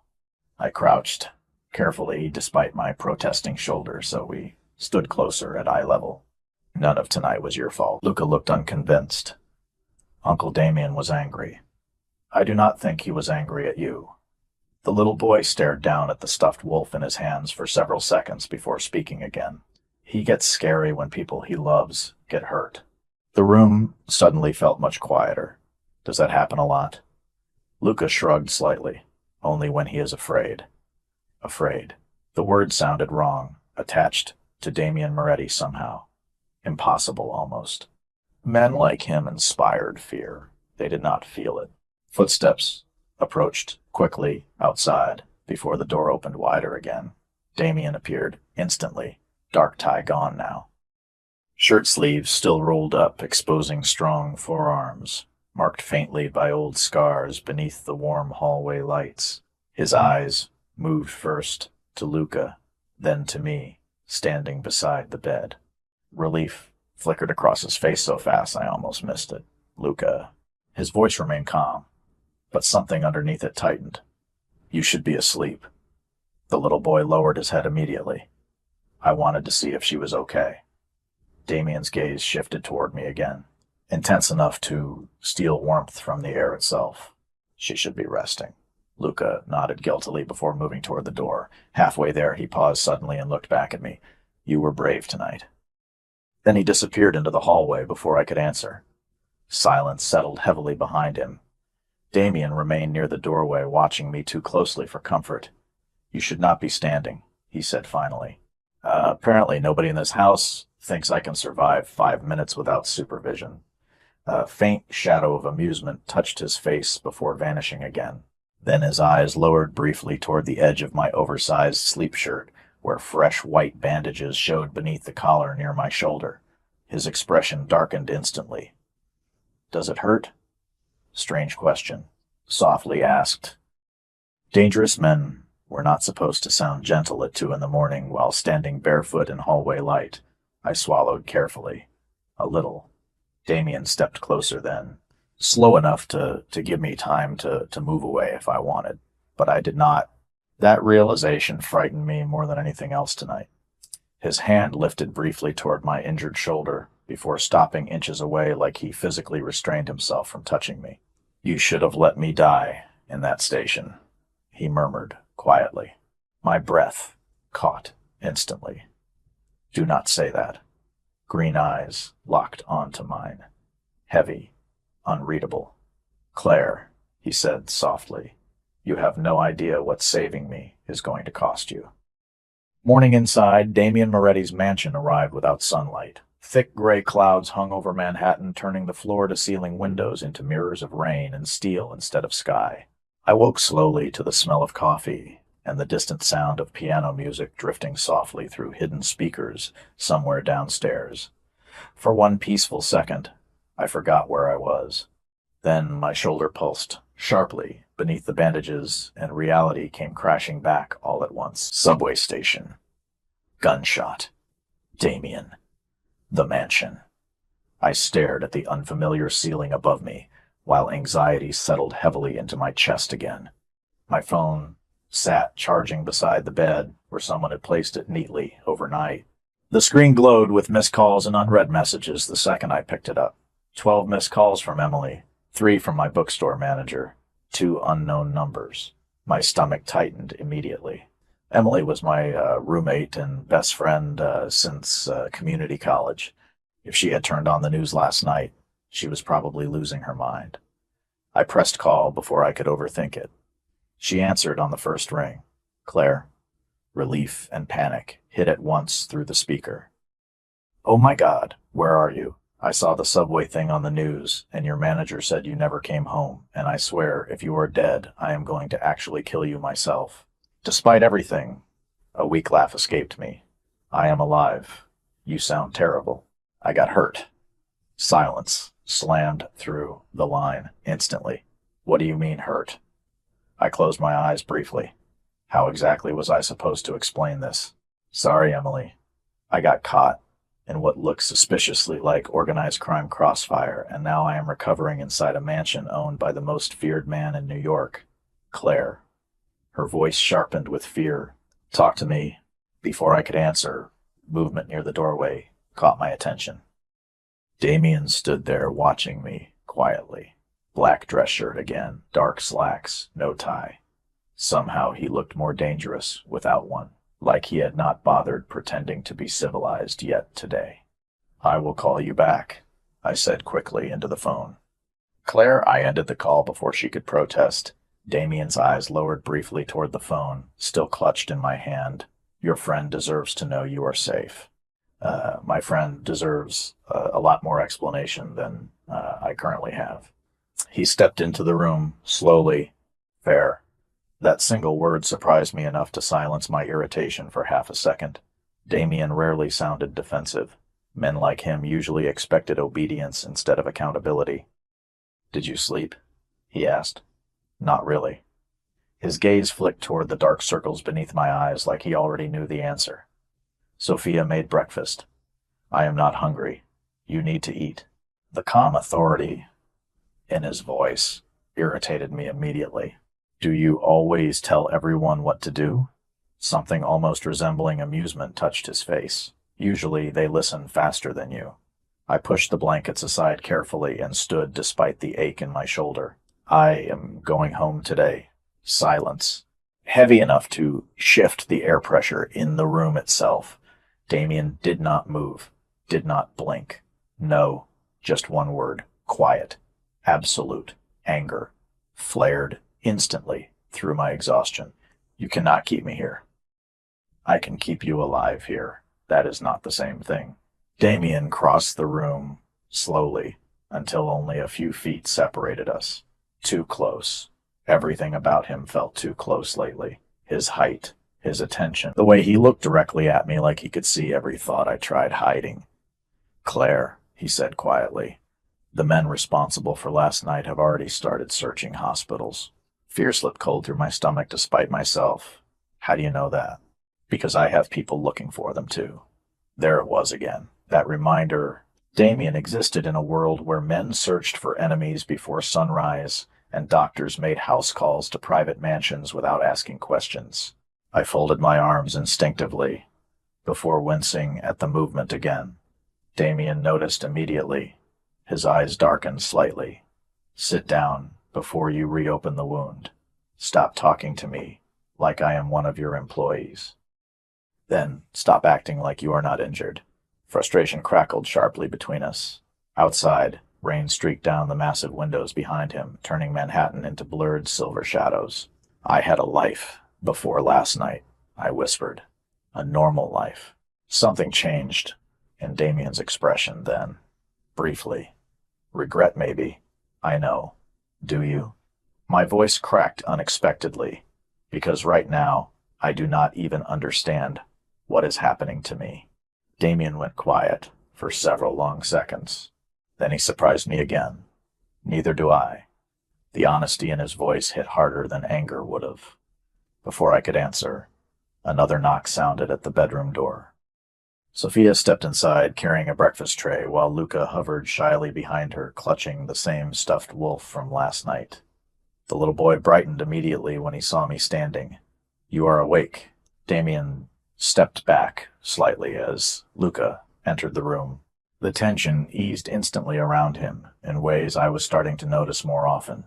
I crouched, carefully despite my protesting shoulder, so we stood closer at eye level. None of tonight was your fault. Luca looked unconvinced. Uncle Damien was angry. I do not think he was angry at you. The little boy stared down at the stuffed wolf in his hands for several seconds before speaking again. He gets scary when people he loves get hurt. The room suddenly felt much quieter. Does that happen a lot? Luca shrugged slightly. Only when he is afraid. Afraid. The word sounded wrong, attached to Damien Moretti somehow. Impossible, almost. Men like him inspired fear. They did not feel it. Footsteps approached quickly outside before the door opened wider again. Damien appeared instantly, dark tie gone now. Shirt sleeves still rolled up, exposing strong forearms, marked faintly by old scars beneath the warm hallway lights. His eyes moved first to Luca, then to me, standing beside the bed. Relief flickered across his face so fast I almost missed it. Luca. His voice remained calm, but something underneath it tightened. You should be asleep. The little boy lowered his head immediately. I wanted to see if she was okay. Damien's gaze shifted toward me again, intense enough to steal warmth from the air itself. She should be resting. Luca nodded guiltily before moving toward the door. Halfway there, he paused suddenly and looked back at me. You were brave tonight. Then he disappeared into the hallway before I could answer. Silence settled heavily behind him. Damien remained near the doorway, watching me too closely for comfort. You should not be standing, he said finally. Apparently nobody in this house thinks I can survive 5 minutes without supervision. A faint shadow of amusement touched his face before vanishing again. Then his eyes lowered briefly toward the edge of my oversized sleep shirt, where fresh white bandages showed beneath the collar near my shoulder. His expression darkened instantly. Does it hurt? Strange question. Softly asked. Dangerous men were not supposed to sound gentle at 2 a.m. while standing barefoot in hallway light. I swallowed carefully. A little. Damien stepped closer then, slow enough to give me time to move away if I wanted. But I did not. That realization frightened me more than anything else tonight. His hand lifted briefly toward my injured shoulder before stopping inches away like he physically restrained himself from touching me. You should have let me die in that station, he murmured quietly. My breath caught instantly. Do not say that. Green eyes locked onto mine. Heavy, unreadable. Claire, he said softly, you have no idea what saving me is going to cost you. Morning inside, Damien Moretti's mansion arrived without sunlight. Thick gray clouds hung over Manhattan, turning the floor-to-ceiling windows into mirrors of rain and steel instead of sky. I woke slowly to the smell of coffee and the distant sound of piano music drifting softly through hidden speakers somewhere downstairs. For one peaceful second, I forgot where I was. Then my shoulder pulsed sharply beneath the bandages, and reality came crashing back all at once. Subway station. Gunshot. Damien. The mansion. I stared at the unfamiliar ceiling above me, while anxiety settled heavily into my chest again. My phone sat charging beside the bed, where someone had placed it neatly overnight. The screen glowed with missed calls and unread messages the second I picked it up. 12 missed calls from Emily, 3 from my bookstore manager, 2 unknown numbers. My stomach tightened immediately. Emily was my roommate and best friend since community college. If she had turned on the news last night, she was probably losing her mind. I pressed call before I could overthink it. She answered on the first ring. Claire. Relief and panic hit at once through the speaker. Oh my God, where are you? I saw the subway thing on the news, and your manager said you never came home, and I swear, if you are dead, I am going to actually kill you myself. Despite everything, a weak laugh escaped me. I am alive. You sound terrible. I got hurt. Silence slammed through the line instantly. What do you mean hurt? I closed my eyes briefly. How exactly was I supposed to explain this? Sorry, Emily. I got caught in what looked suspiciously like organized crime crossfire, and now I am recovering inside a mansion owned by the most feared man in New York, Claire. Her voice sharpened with fear. Talk to me. Before I could answer, movement near the doorway caught my attention. Damien stood there watching me quietly. Black dress shirt again, dark slacks, no tie. Somehow he looked more dangerous without one, like he had not bothered pretending to be civilized yet today. I will call you back, I said quickly into the phone. Claire, I ended the call before she could protest. Damien's eyes lowered briefly toward the phone, still clutched in my hand. Your friend deserves to know you are safe. My friend deserves a lot more explanation than I currently have. He stepped into the room, slowly. Fair. That single word surprised me enough to silence my irritation for half a second. Damien rarely sounded defensive. Men like him usually expected obedience instead of accountability. Did you sleep? He asked. Not really. His gaze flicked toward the dark circles beneath my eyes like he already knew the answer. Sophia made breakfast. I am not hungry. You need to eat. The calm authority in his voice irritated me immediately. Do you always tell everyone what to do? Something almost resembling amusement touched his face. Usually they listen faster than you. I pushed the blankets aside carefully and stood despite the ache in my shoulder. I am going home today. Silence. Heavy enough to shift the air pressure in the room itself. Damien did not move, did not blink. No, just one word. Quiet. Absolute. Anger. Flared instantly through my exhaustion. You cannot keep me here. I can keep you alive here. That is not the same thing. Damien crossed the room slowly until only a few feet separated us. Too close. Everything about him felt too close lately. His height, his attention, the way he looked directly at me like he could see every thought I tried hiding. Claire, he said quietly, the men responsible for last night have already started searching hospitals. Fear slipped cold through my stomach despite myself. How do you know that? Because I have people looking for them too. There it was again. That reminder. Damien existed in a world where men searched for enemies before sunrise, and doctors made house calls to private mansions without asking questions. I folded my arms instinctively, before wincing at the movement again. Damien noticed immediately. His eyes darkened slightly. Sit down before you reopen the wound. Stop talking to me like I am one of your employees. Then stop acting like you are not injured. Frustration crackled sharply between us. Outside, rain streaked down the massive windows behind him, turning Manhattan into blurred silver shadows. I had a life before last night, I whispered. A normal life. Something changed in Damien's expression then. Briefly. Regret, maybe. I know. Do you? My voice cracked unexpectedly, because right now, I do not even understand what is happening to me. Damien went quiet for several long seconds. Then he surprised me again. Neither do I. The honesty in his voice hit harder than anger would have. Before I could answer, another knock sounded at the bedroom door. Sophia stepped inside, carrying a breakfast tray, while Luca hovered shyly behind her, clutching the same stuffed wolf from last night. The little boy brightened immediately when he saw me standing. "You are awake." Damien stepped back slightly as Luca entered the room. The tension eased instantly around him in ways I was starting to notice more often.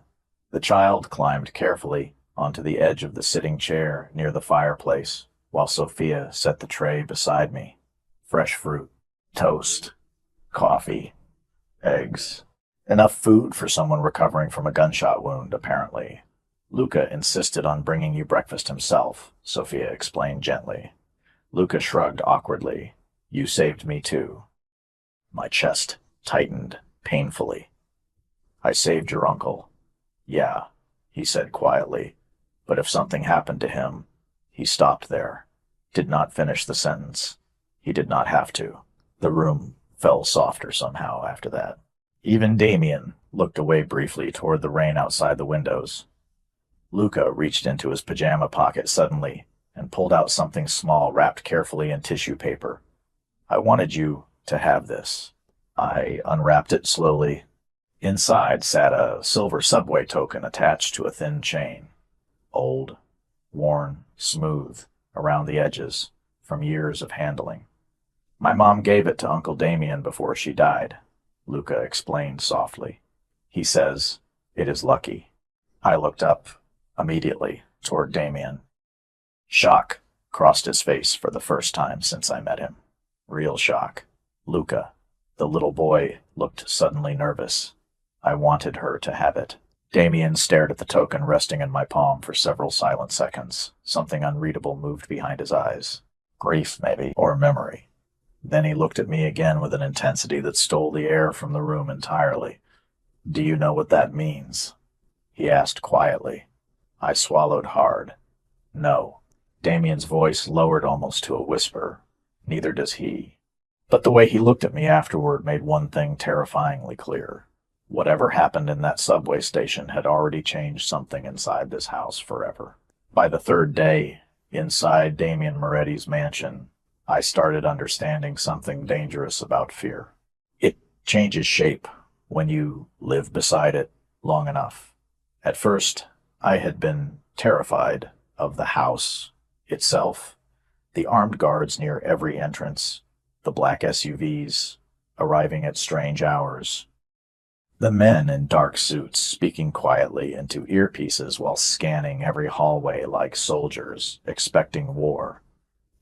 The child climbed carefully onto the edge of the sitting chair near the fireplace, while Sophia set the tray beside me. Fresh fruit, toast, coffee, eggs. Enough food for someone recovering from a gunshot wound, apparently. "Luca insisted on bringing you breakfast himself," Sophia explained gently. Luca shrugged awkwardly. "You saved me too." My chest tightened painfully. "I saved your uncle." "Yeah," he said quietly, "but if something happened to him—" He stopped there, did not finish the sentence. He did not have to. The room fell softer somehow after that. Even Damien looked away briefly toward the rain outside the windows. Luca reached into his pajama pocket suddenly and pulled out something small wrapped carefully in tissue paper. "I wanted you to have this." I unwrapped it slowly. Inside sat a silver subway token attached to a thin chain. Old, worn, smooth around the edges from years of handling. "My mom gave it to Uncle Damien before she died," Luca explained softly. "He says it is lucky." I looked up immediately toward Damien. Shock crossed his face for the first time since I met him. Real shock. Luca, the little boy, looked suddenly nervous. I wanted her to have it. Damien stared at the token resting in my palm for several silent seconds. Something unreadable moved behind his eyes. Grief, maybe, or memory. Then he looked at me again with an intensity that stole the air from the room entirely. "Do you know what that means?" he asked quietly. I swallowed hard. "No." Damien's voice lowered almost to a whisper. "Neither does he." But the way he looked at me afterward made one thing terrifyingly clear. Whatever happened in that subway station had already changed something inside this house forever. By the third day, inside Damien Moretti's mansion, I started understanding something dangerous about fear. It changes shape when you live beside it long enough. At first, I had been terrified of the house itself, the armed guards near every entrance, the black SUVs arriving at strange hours, the men in dark suits speaking quietly into earpieces while scanning every hallway like soldiers expecting war.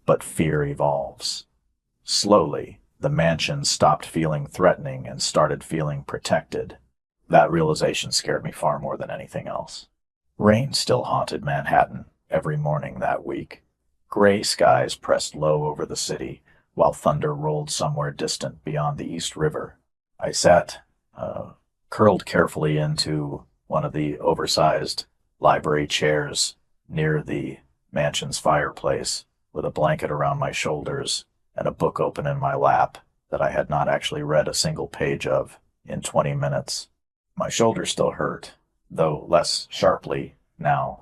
But fear evolves. Slowly, the mansion stopped feeling threatening and started feeling protected. That realization scared me far more than anything else. Rain still haunted Manhattan every morning that week. Gray skies pressed low over the city, while thunder rolled somewhere distant beyond the East River. I sat, curled carefully into one of the oversized library chairs near the mansion's fireplace, with a blanket around my shoulders and a book open in my lap that I had not actually read a single page of in 20 minutes. My shoulder still hurt, though less sharply now.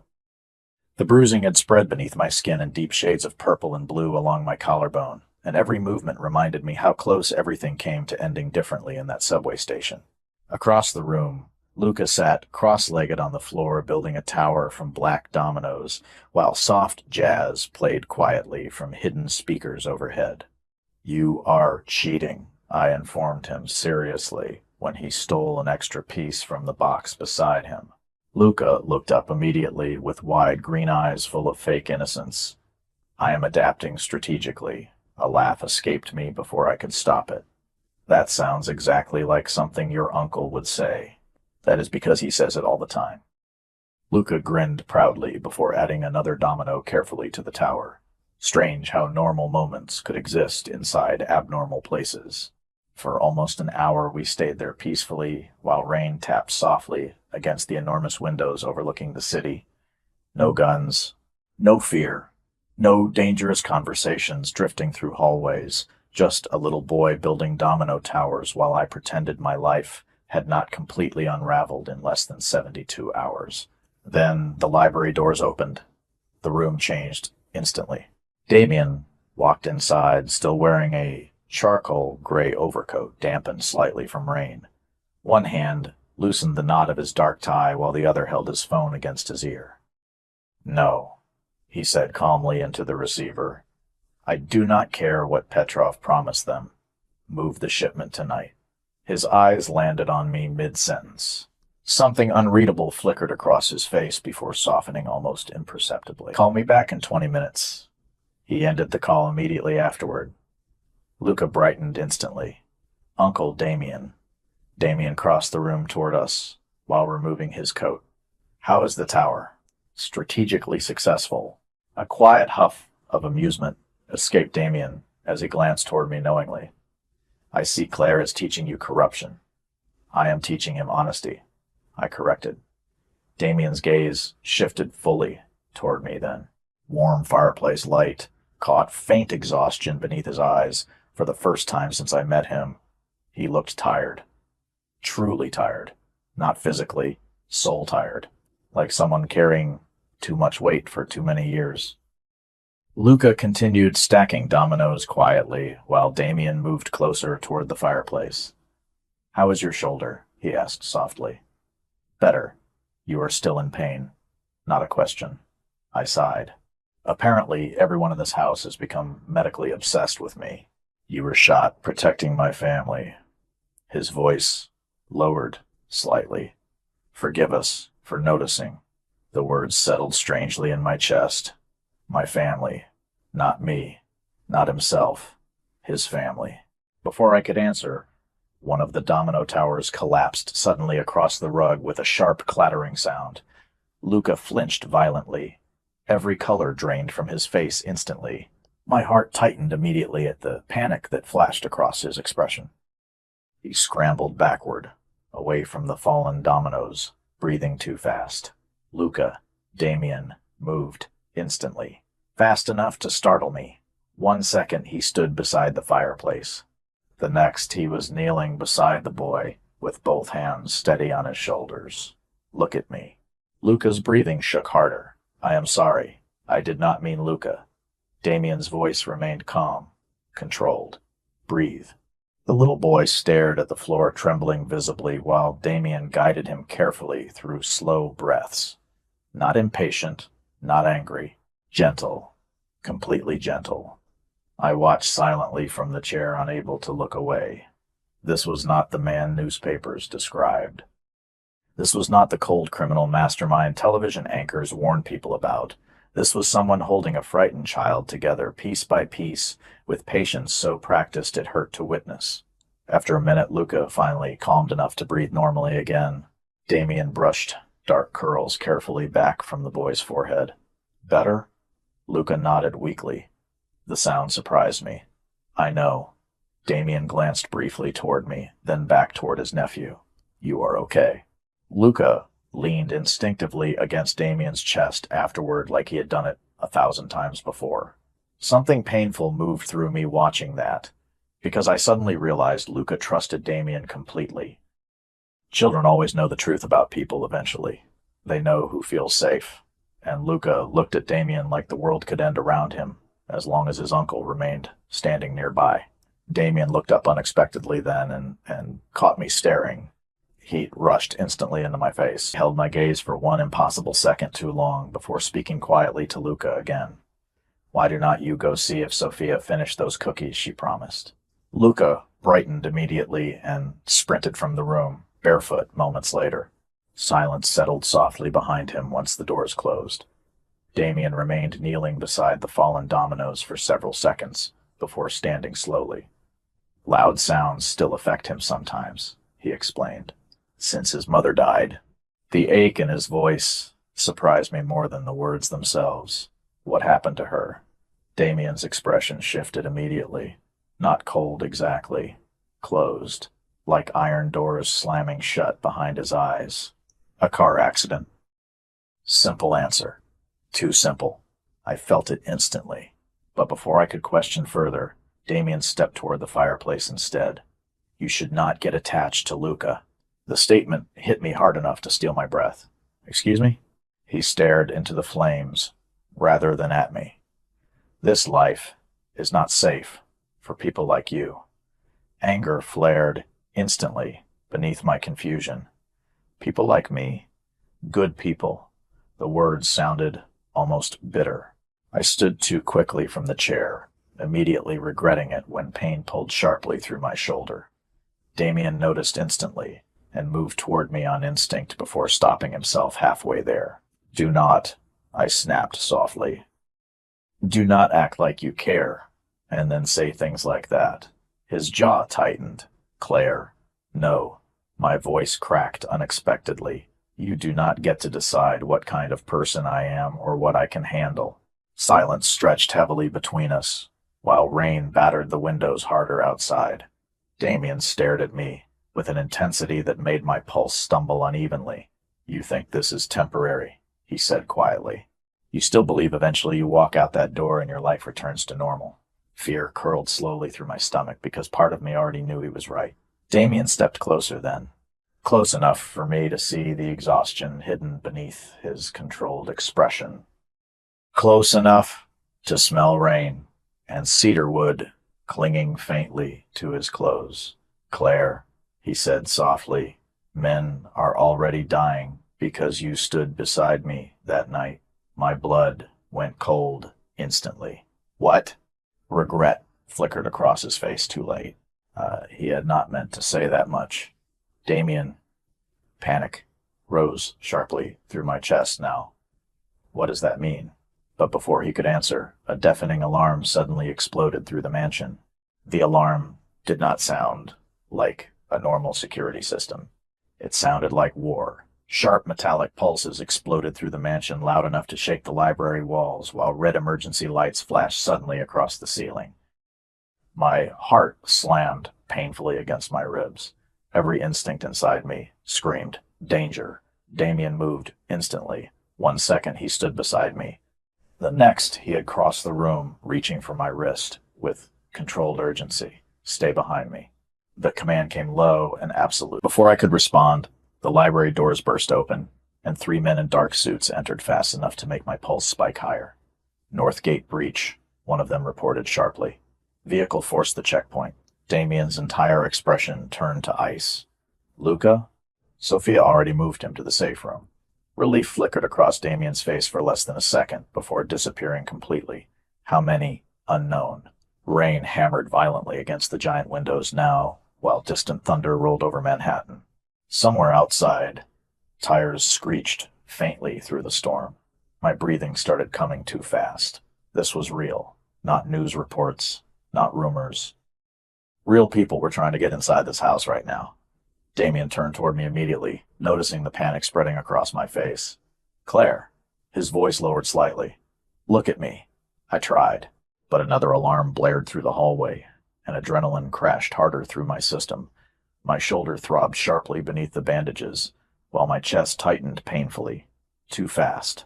The bruising had spread beneath my skin in deep shades of purple and blue along my collarbone, and every movement reminded me how close everything came to ending differently in that subway station. Across the room, Luca sat cross-legged on the floor building a tower from black dominoes, while soft jazz played quietly from hidden speakers overhead. "You are cheating," I informed him seriously when he stole an extra piece from the box beside him. Luca looked up immediately with wide green eyes full of fake innocence. "I am adapting strategically." A laugh escaped me before I could stop it. "That sounds exactly like something your uncle would say." "That is because he says it all the time." Luca grinned proudly before adding another domino carefully to the tower. Strange how normal moments could exist inside abnormal places. For almost an hour we stayed there peacefully, while rain tapped softly against the enormous windows overlooking the city. No guns, no fear, no dangerous conversations drifting through hallways, just a little boy building domino towers while I pretended my life had not completely unraveled in less than 72 hours. Then the library doors opened. The room changed instantly. Damien walked inside, still wearing a charcoal gray overcoat, dampened slightly from rain. One hand loosened the knot of his dark tie while the other held his phone against his ear. "No," he said calmly into the receiver. "I do not care what Petrov promised them. Move the shipment tonight." His eyes landed on me mid-sentence. Something unreadable flickered across his face before softening almost imperceptibly. "Call me back in 20 minutes. He ended the call immediately afterward. Luca brightened instantly. "Uncle Damien." Damien crossed the room toward us while removing his coat. "How is the tower?" "Strategically successful." A quiet huff of amusement escaped Damien as he glanced toward me knowingly. "I see Claire is teaching you corruption." "I am teaching him honesty," I corrected. Damien's gaze shifted fully toward me then. Warm fireplace light caught faint exhaustion beneath his eyes. For the first time since I met him, he looked tired. Truly tired. Not physically, soul tired. Like someone carrying too much weight for too many years. Luca continued stacking dominoes quietly while Damien moved closer toward the fireplace. "How is your shoulder?" he asked softly. "Better. You are still in pain." "Not a question." I sighed. "Apparently, everyone in this house has become medically obsessed with me. You were shot protecting my family." His voice lowered slightly. "Forgive us for noticing." The words settled strangely in my chest. My family. Not me. Not himself. His family. Before I could answer, one of the domino towers collapsed suddenly across the rug with a sharp clattering sound. Luca flinched violently. Every color drained from his face instantly. My heart tightened immediately at the panic that flashed across his expression. He scrambled backward, away from the fallen dominoes, breathing too fast. Luca, Damien, moved instantly, fast enough to startle me. 1 second he stood beside the fireplace. The next he was kneeling beside the boy, with both hands steady on his shoulders. "Look at me." Luca's breathing shook harder. "I am sorry. I did not mean Luca." Damien's voice remained calm, controlled. "Breathe." The little boy stared at the floor, trembling visibly, while Damien guided him carefully through slow breaths. Not impatient, not angry. Gentle. Completely gentle. I watched silently from the chair, unable to look away. This was not the man newspapers described. This was not the cold criminal mastermind television anchors warned people about. This was someone holding a frightened child together, piece by piece, with patience so practiced it hurt to witness. After a minute, Luca finally calmed enough to breathe normally again. Damien brushed dark curls carefully back from the boy's forehead. "Better?" Luca nodded weakly. The sound surprised me. "I know." Damien glanced briefly toward me, then back toward his nephew. "You are okay." Luca leaned instinctively against Damien's chest afterward like he had done it 1,000 times before. Something painful moved through me watching that, because I suddenly realized Luca trusted Damien completely. Children always know the truth about people eventually. They know who feels safe, and Luca looked at Damien like the world could end around him, as long as his uncle remained standing nearby. Damien looked up unexpectedly then and caught me staring. Heat rushed instantly into my face. He held my gaze for one impossible second too long before speaking quietly to Luca again. "Why do not you go see if Sophia finished those cookies she promised?" Luca brightened immediately and sprinted from the room, barefoot, moments later. Silence settled softly behind him once the doors closed. Damien remained kneeling beside the fallen dominoes for several seconds before standing slowly. "Loud sounds still affect him sometimes," he explained. "Since his mother died." The ache in his voice surprised me more than the words themselves. "What happened to her?" Damien's expression shifted immediately. Not cold exactly. Closed, like iron doors slamming shut behind his eyes. "A car accident." Simple answer. Too simple. I felt it instantly. But before I could question further, Damien stepped toward the fireplace instead. "You should not get attached to Luca." The statement hit me hard enough to steal my breath. Excuse me? He stared into the flames rather than at me. This life is not safe for people like you. Anger flared instantly beneath my confusion. People like me, good people. The words sounded almost bitter. I stood too quickly from the chair, immediately regretting it when pain pulled sharply through my shoulder. Damien noticed instantly and moved toward me on instinct before stopping himself halfway there. Do not, I snapped softly. Do not act like you care, and then say things like that. His jaw tightened. Claire, no. My voice cracked unexpectedly. You do not get to decide what kind of person I am or what I can handle. Silence stretched heavily between us, while rain battered the windows harder outside. Damien stared at me with an intensity that made my pulse stumble unevenly. You think this is temporary, he said quietly. You still believe eventually you walk out that door and your life returns to normal. Fear curled slowly through my stomach because part of me already knew he was right. Damien stepped closer then, close enough for me to see the exhaustion hidden beneath his controlled expression. Close enough to smell rain and cedarwood clinging faintly to his clothes. Claire, he said softly, men are already dying because you stood beside me that night. My blood went cold instantly. What? Regret flickered across his face too late. He had not meant to say that much. Damien, panic rose sharply through my chest now. What does that mean? But before he could answer, a deafening alarm suddenly exploded through the mansion. The alarm did not sound like a normal security system. It sounded like war. Sharp metallic pulses exploded through the mansion loud enough to shake the library walls, while red emergency lights flashed suddenly across the ceiling. My heart slammed painfully against my ribs. Every instinct inside me screamed, danger. Damien moved instantly. 1 second he stood beside me. The next he had crossed the room, reaching for my wrist with controlled urgency. Stay behind me. The command came low and absolute. Before I could respond, the library doors burst open, and 3 men in dark suits entered fast enough to make my pulse spike higher. North Gate breach, one of them reported sharply. Vehicle forced the checkpoint. Damien's entire expression turned to ice. Luca? Sophia already moved him to the safe room. Relief flickered across Damien's face for less than a second before disappearing completely. How many? Unknown. Rain hammered violently against the giant windows now, while distant thunder rolled over Manhattan. Somewhere outside, tires screeched faintly through the storm. My breathing started coming too fast. This was real, not news reports, not rumors. Real people were trying to get inside this house right now. Damien turned toward me immediately, noticing the panic spreading across my face. Claire. His voice lowered slightly. Look at me. I tried, but another alarm blared through the hallway, and adrenaline crashed harder through my system. My shoulder throbbed sharply beneath the bandages, while my chest tightened painfully. Too fast.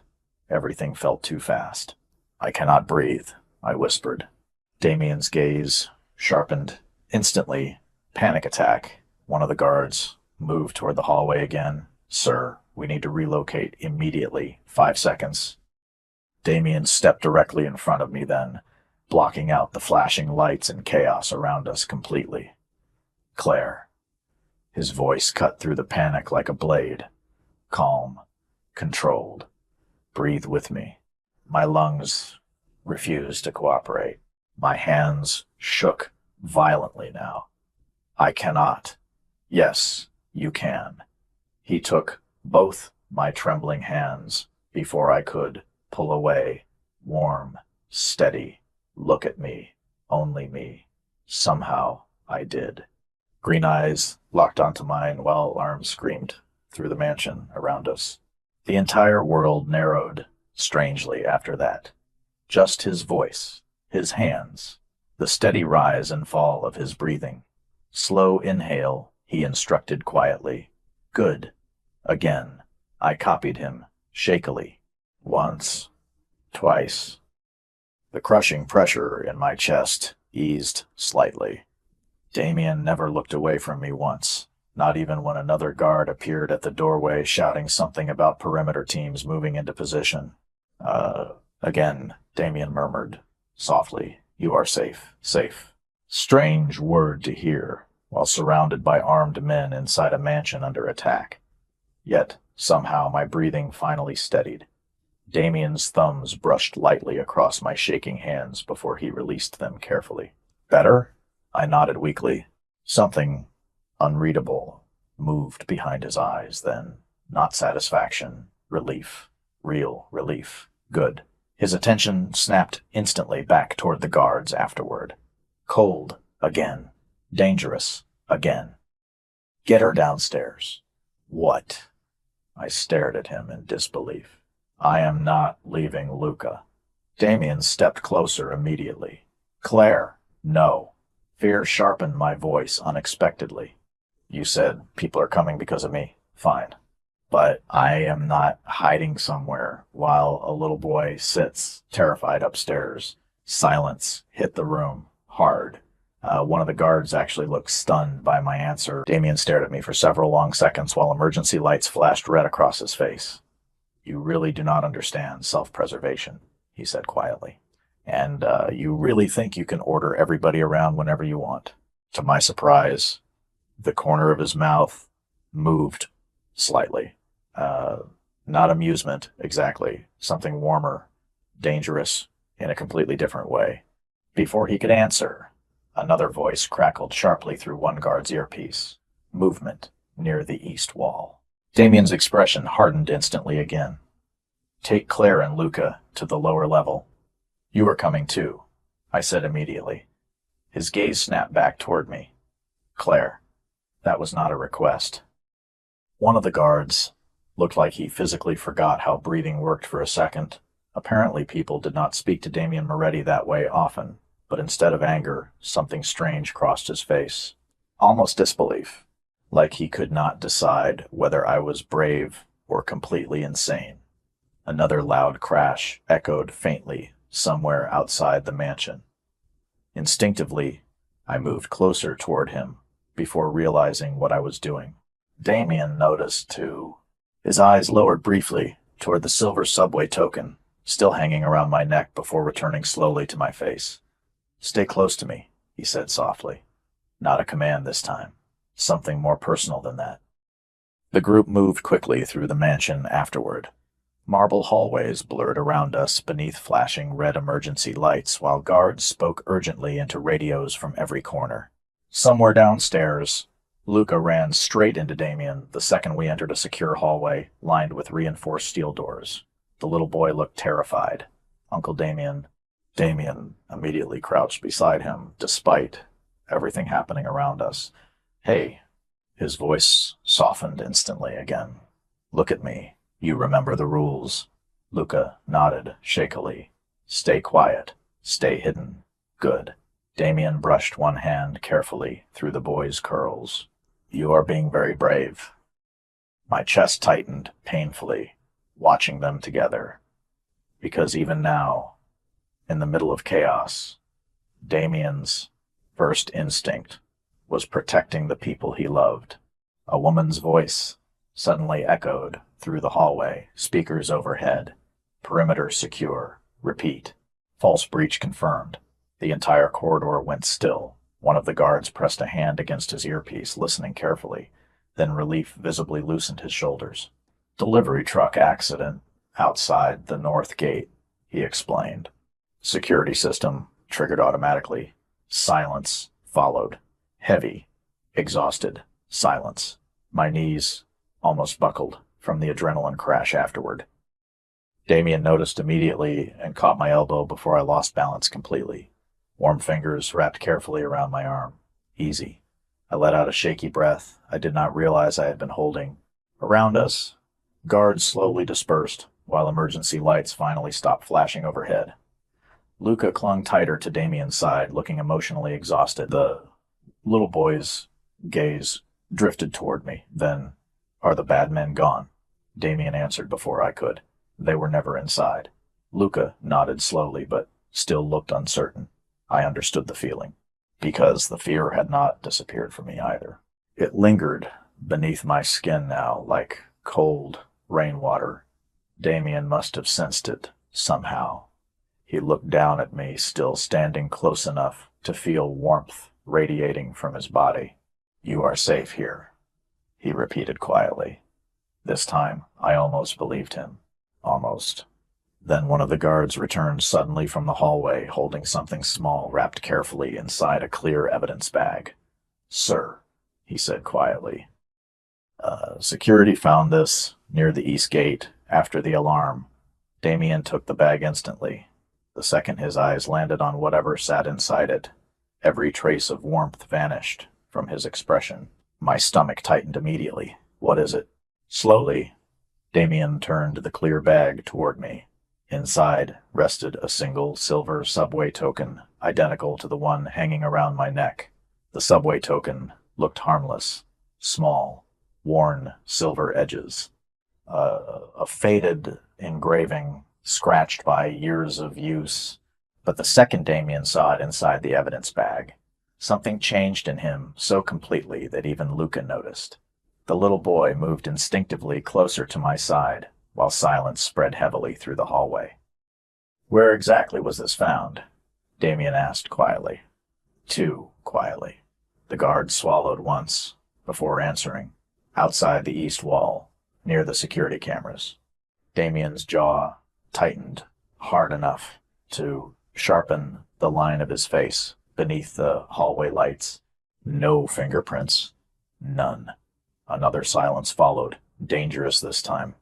Everything felt too fast. I cannot breathe, I whispered. Damien's gaze sharpened. Instantly, panic attack. One of the guards moved toward the hallway again. Sir, we need to relocate immediately. 5 seconds. Damien stepped directly in front of me then, blocking out the flashing lights and chaos around us completely. Claire. His voice cut through the panic like a blade. Calm. Controlled. Breathe with me. My lungs refused to cooperate. My hands shook violently now. I cannot. Yes, you can. He took both my trembling hands before I could pull away. Warm, steady. Look at me. Only me. Somehow I did. Green eyes locked onto mine while alarms screamed through the mansion around us. The entire world narrowed strangely after that. Just his voice, his hands, the steady rise and fall of his breathing. Slow inhale, he instructed quietly. Good. Again. I copied him, shakily. Once. Twice. The crushing pressure in my chest eased slightly. Damien never looked away from me once, not even when another guard appeared at the doorway shouting something about perimeter teams moving into position. Again, Damien murmured, softly, "You are safe, safe." Strange word to hear, while surrounded by armed men inside a mansion under attack. Yet, somehow, my breathing finally steadied. Damien's thumbs brushed lightly across my shaking hands before he released them carefully. "Better?" I nodded weakly. Something unreadable moved behind his eyes then. Not satisfaction, relief. Real relief. Good. His attention snapped instantly back toward the guards afterward. Cold, again. Dangerous, again. "Get her downstairs." "What?" I stared at him in disbelief. "I am not leaving Luca." Damien stepped closer immediately. "Claire, no." Fear sharpened my voice unexpectedly. "You said people are coming because of me. Fine. But I am not hiding somewhere while a little boy sits, terrified, upstairs." Silence hit the room, hard. One of the guards actually looked stunned by my answer. Damien stared at me for several long seconds while emergency lights flashed red across his face. "You really do not understand self-preservation," he said quietly. "And you really think you can order everybody around whenever you want." To my surprise, the corner of his mouth moved slightly. Not amusement, exactly. Something warmer, dangerous, in a completely different way. Before he could answer, another voice crackled sharply through one guard's earpiece. Movement near the east wall. Damien's expression hardened instantly again. "Take Claire and Luca to the lower level." "You are coming too," I said immediately. His gaze snapped back toward me. "Claire, that was not a request." One of the guards looked like he physically forgot how breathing worked for a second. Apparently people did not speak to Damien Moretti that way often, but instead of anger, something strange crossed his face. Almost disbelief, like he could not decide whether I was brave or completely insane. Another loud crash echoed faintly somewhere outside the mansion. Instinctively, I moved closer toward him before realizing what I was doing. Damien noticed, too. His eyes lowered briefly toward the silver subway token, still hanging around my neck before returning slowly to my face. "Stay close to me," he said softly. Not a command this time. Something more personal than that. The group moved quickly through the mansion afterward. Marble hallways blurred around us beneath flashing red emergency lights while guards spoke urgently into radios from every corner. Somewhere downstairs, Luca ran straight into Damien the second we entered a secure hallway lined with reinforced steel doors. The little boy looked terrified. Uncle Damien immediately crouched beside him, despite everything happening around us. "Hey," his voice softened instantly again. "Look at me. You remember the rules." Luca nodded shakily. "Stay quiet. Stay hidden. Good." Damien brushed one hand carefully through the boy's curls. "You are being very brave." My chest tightened painfully, watching them together. Because even now, in the middle of chaos, Damien's first instinct was protecting the people he loved. A woman's voice suddenly echoed through the hallway, speakers overhead. "Perimeter secure. Repeat." False breach confirmed. The entire corridor went still. One of the guards pressed a hand against his earpiece, listening carefully. Then relief visibly loosened his shoulders. "Delivery truck accident outside the north gate," he explained. Security system triggered automatically. Silence followed. Heavy, exhausted silence. My knees almost buckled from the adrenaline crash afterward. Damien noticed immediately and caught my elbow before I lost balance completely. Warm fingers wrapped carefully around my arm. Easy. I let out a shaky breath I did not realize I had been holding. Around us, guards slowly dispersed, while emergency lights finally stopped flashing overhead. Luca clung tighter to Damien's side, looking emotionally exhausted. The little boy's gaze drifted toward me. Then, "Are the bad men gone?" Damien answered before I could. "They were never inside." Luca nodded slowly, but still looked uncertain. I understood the feeling, because the fear had not disappeared from me either. It lingered, beneath my skin now, like cold rainwater. Damien must have sensed it, somehow. He looked down at me, still standing close enough to feel warmth radiating from his body. "You are safe here," he repeated quietly. This time, I almost believed him. Almost. Then one of the guards returned suddenly from the hallway, holding something small wrapped carefully inside a clear evidence bag. "Sir," he said quietly. Security found this near the east gate after the alarm." Damien took the bag instantly. The second his eyes landed on whatever sat inside it, every trace of warmth vanished from his expression. My stomach tightened immediately. "What is it?" Slowly, Damien turned the clear bag toward me. Inside rested a single silver subway token, identical to the one hanging around my neck. The subway token looked harmless, small, worn silver edges. A faded engraving scratched by years of use. But the second Damien saw it inside the evidence bag, something changed in him so completely that even Luca noticed. The little boy moved instinctively closer to my side, while silence spread heavily through the hallway. "Where exactly was this found?" Damien asked quietly. Too quietly. The guard swallowed once, before answering. "Outside the east wall, near the security cameras." Damien's jaw tightened hard enough to sharpen the line of his face beneath the hallway lights. "No fingerprints. None." Another silence followed, dangerous this time.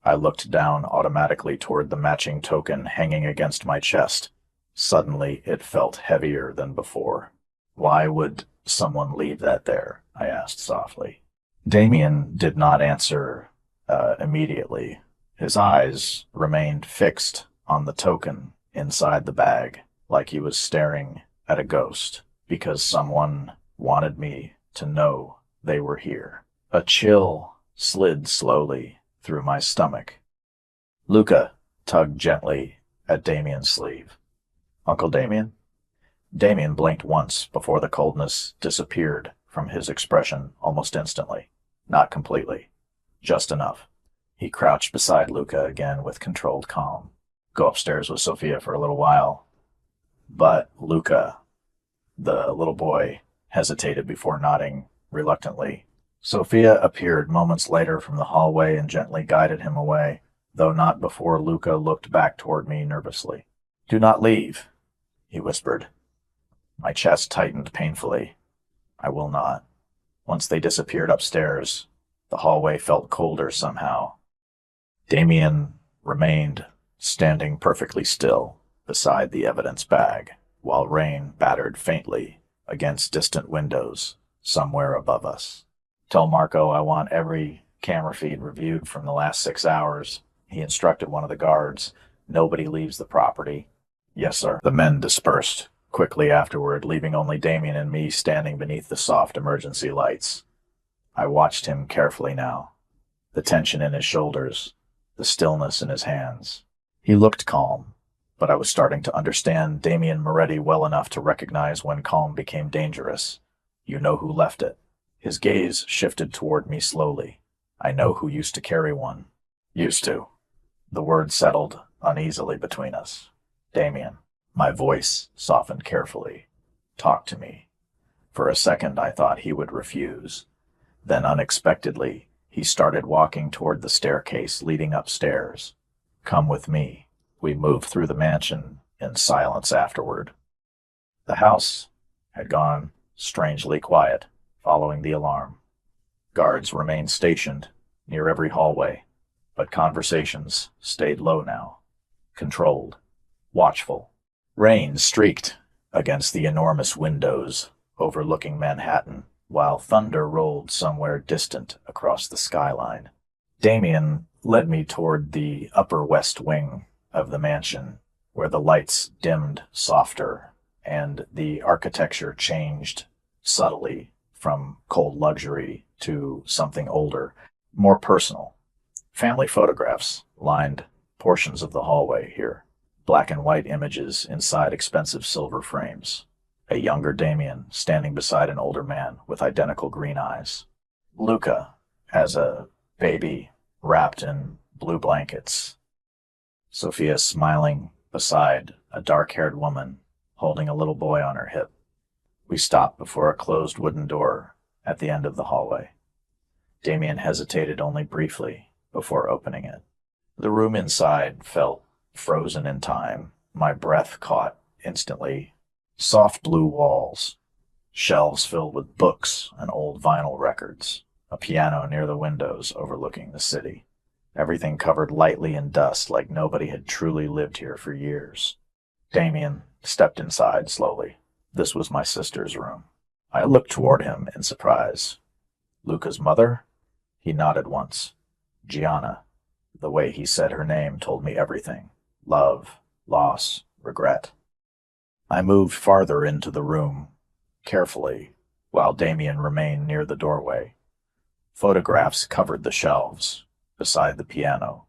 I looked down automatically toward the matching token hanging against my chest. Suddenly, it felt heavier than before. "Why would someone leave that there?" I asked softly. Damien did not answer immediately. His eyes remained fixed on the token inside the bag, like he was staring at a ghost, because someone wanted me to know they were here. A chill slid slowly through my stomach. Luca tugged gently at Damien's sleeve. "Uncle Damien?" Damien blinked once before the coldness disappeared from his expression almost instantly. Not completely. Just enough. He crouched beside Luca again with controlled calm. "Go upstairs with Sophia for a little while." But Luca, the little boy, hesitated before nodding reluctantly. Sophia appeared moments later from the hallway and gently guided him away, though not before Luca looked back toward me nervously. "Do not leave," he whispered. My chest tightened painfully. "I will not." Once they disappeared upstairs, the hallway felt colder somehow. Damien remained standing perfectly still beside the evidence bag, while rain battered faintly against distant windows somewhere above us. "Tell Marco I want every camera feed reviewed from the last 6 hours," he instructed one of the guards. "Nobody leaves the property." "Yes, sir." The men dispersed quickly afterward, leaving only Damien and me standing beneath the soft emergency lights. I watched him carefully now, the tension in his shoulders, the stillness in his hands. He looked calm, but I was starting to understand Damien Moretti well enough to recognize when calm became dangerous. "You know who left it." His gaze shifted toward me slowly. "I know who used to carry one." "Used to." The word settled uneasily between us. "Damien." My voice softened carefully. "Talk to me." For a second I thought he would refuse. Then unexpectedly, he started walking toward the staircase leading upstairs. "Come with me." We moved through the mansion in silence afterward. The house had gone strangely quiet following the alarm. Guards remained stationed near every hallway, but conversations stayed low now, controlled, watchful. Rain streaked against the enormous windows overlooking Manhattan, while thunder rolled somewhere distant across the skyline. Damien led me toward the upper west wing of the mansion, where the lights dimmed softer and the architecture changed subtly from cold luxury to something older, more personal. Family photographs lined portions of the hallway here, black and white images inside expensive silver frames. A younger Damien standing beside an older man with identical green eyes. Luca, as a baby, wrapped in blue blankets. Sophia smiling beside a dark-haired woman holding a little boy on her hip. We stopped before a closed wooden door at the end of the hallway. Damien hesitated only briefly before opening it. The room inside felt frozen in time. My breath caught instantly. Soft blue walls, shelves filled with books and old vinyl records, a piano near the windows overlooking the city. Everything covered lightly in dust like nobody had truly lived here for years. Damien stepped inside slowly. This was my sister's room. I looked toward him in surprise. Luca's mother? He nodded once. Gianna. The way he said her name told me everything. Love, loss, regret. I moved farther into the room, carefully, while Damien remained near the doorway. Photographs covered the shelves, beside the piano.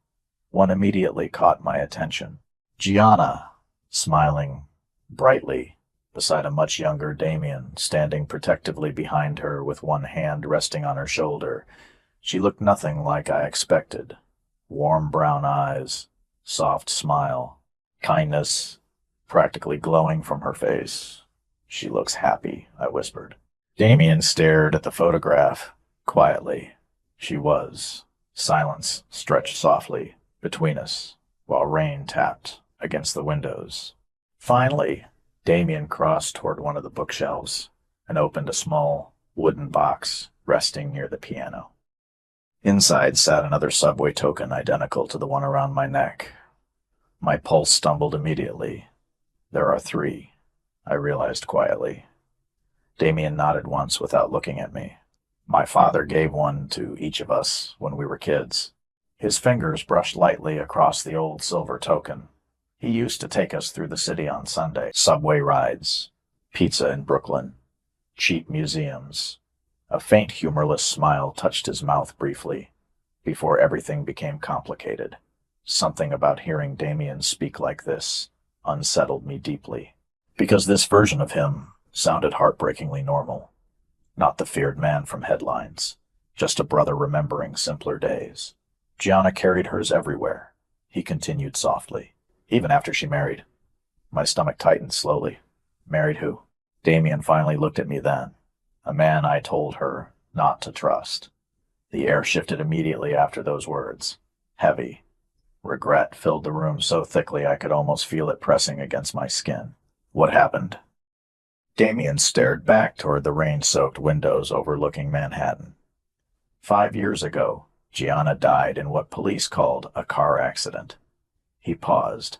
One immediately caught my attention. Gianna, smiling brightly, beside a much younger Damien, standing protectively behind her with one hand resting on her shoulder. She looked nothing like I expected. Warm brown eyes, soft smile, kindness practically glowing from her face. She looks happy, I whispered. Damien stared at the photograph, quietly. She was. Silence stretched softly between us, while rain tapped against the windows. Finally, Damien crossed toward one of the bookshelves and opened a small wooden box resting near the piano. Inside sat another subway token identical to the one around my neck. My pulse stumbled immediately. There are 3, I realized quietly. Damien nodded once without looking at me. My father gave one to each of us when we were kids. His fingers brushed lightly across the old silver token. He used to take us through the city on Sunday. Subway rides, pizza in Brooklyn, cheap museums. A faint humorless smile touched his mouth briefly, before everything became complicated. Something about hearing Damien speak like this unsettled me deeply, because this version of him sounded heartbreakingly normal. Not the feared man from headlines, just a brother remembering simpler days. Gianna carried hers everywhere, he continued softly, even after she married. My stomach tightened slowly. Married who? Damien finally looked at me then. A man I told her not to trust. The air shifted immediately after those words. Heavy. Regret filled the room so thickly I could almost feel it pressing against my skin. What happened? Damien stared back toward the rain-soaked windows overlooking Manhattan. 5 years ago, Gianna died in what police called a car accident. He paused.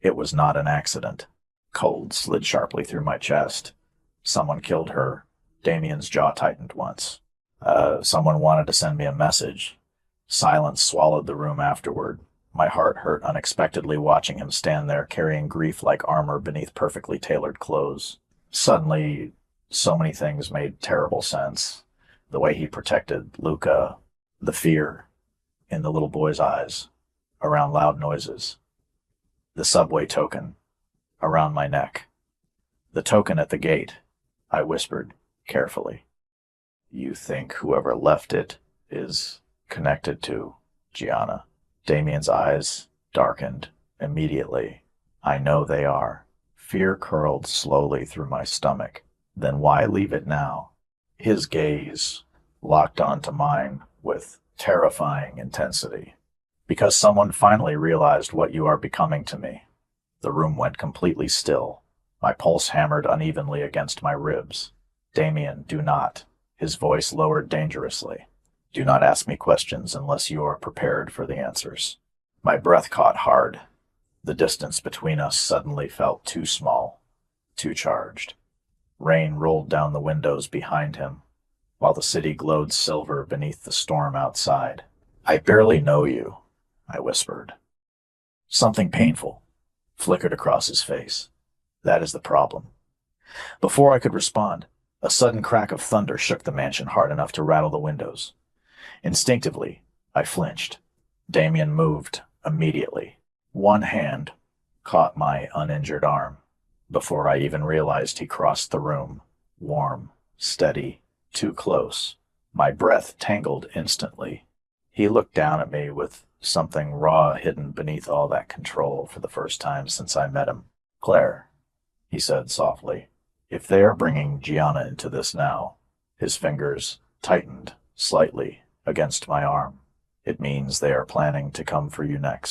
It was not an accident. Cold slid sharply through my chest. Someone killed her. Damien's jaw tightened once. Someone wanted to send me a message. Silence swallowed the room afterward. My heart hurt unexpectedly watching him stand there carrying grief like armor beneath perfectly tailored clothes. Suddenly, so many things made terrible sense. The way he protected Luca, the fear in the little boy's eyes, around loud noises. The subway token, around my neck. The token at the gate, I whispered, carefully. You think whoever left it is connected to Gianna? Damien's eyes darkened immediately. I know they are. Fear curled slowly through my stomach. Then why leave it now? His gaze locked onto mine with terrifying intensity. Because someone finally realized what you are becoming to me. The room went completely still. My pulse hammered unevenly against my ribs. Damien, do not. His voice lowered dangerously. Do not ask me questions unless you are prepared for the answers. My breath caught hard. The distance between us suddenly felt too small, too charged. Rain rolled down the windows behind him, while the city glowed silver beneath the storm outside. I barely know you, I whispered. Something painful flickered across his face. That is the problem. Before I could respond, a sudden crack of thunder shook the mansion hard enough to rattle the windows. Instinctively, I flinched. Damien moved immediately. One hand caught my uninjured arm. Before I even realized he crossed the room, warm, steady, too close. My breath tangled instantly. He looked down at me with something raw hidden beneath all that control for the first time since I met him. Claire, he said softly, if they are bringing Gianna into this now, his fingers tightened slightly against my arm. It means they are planning to come for you next.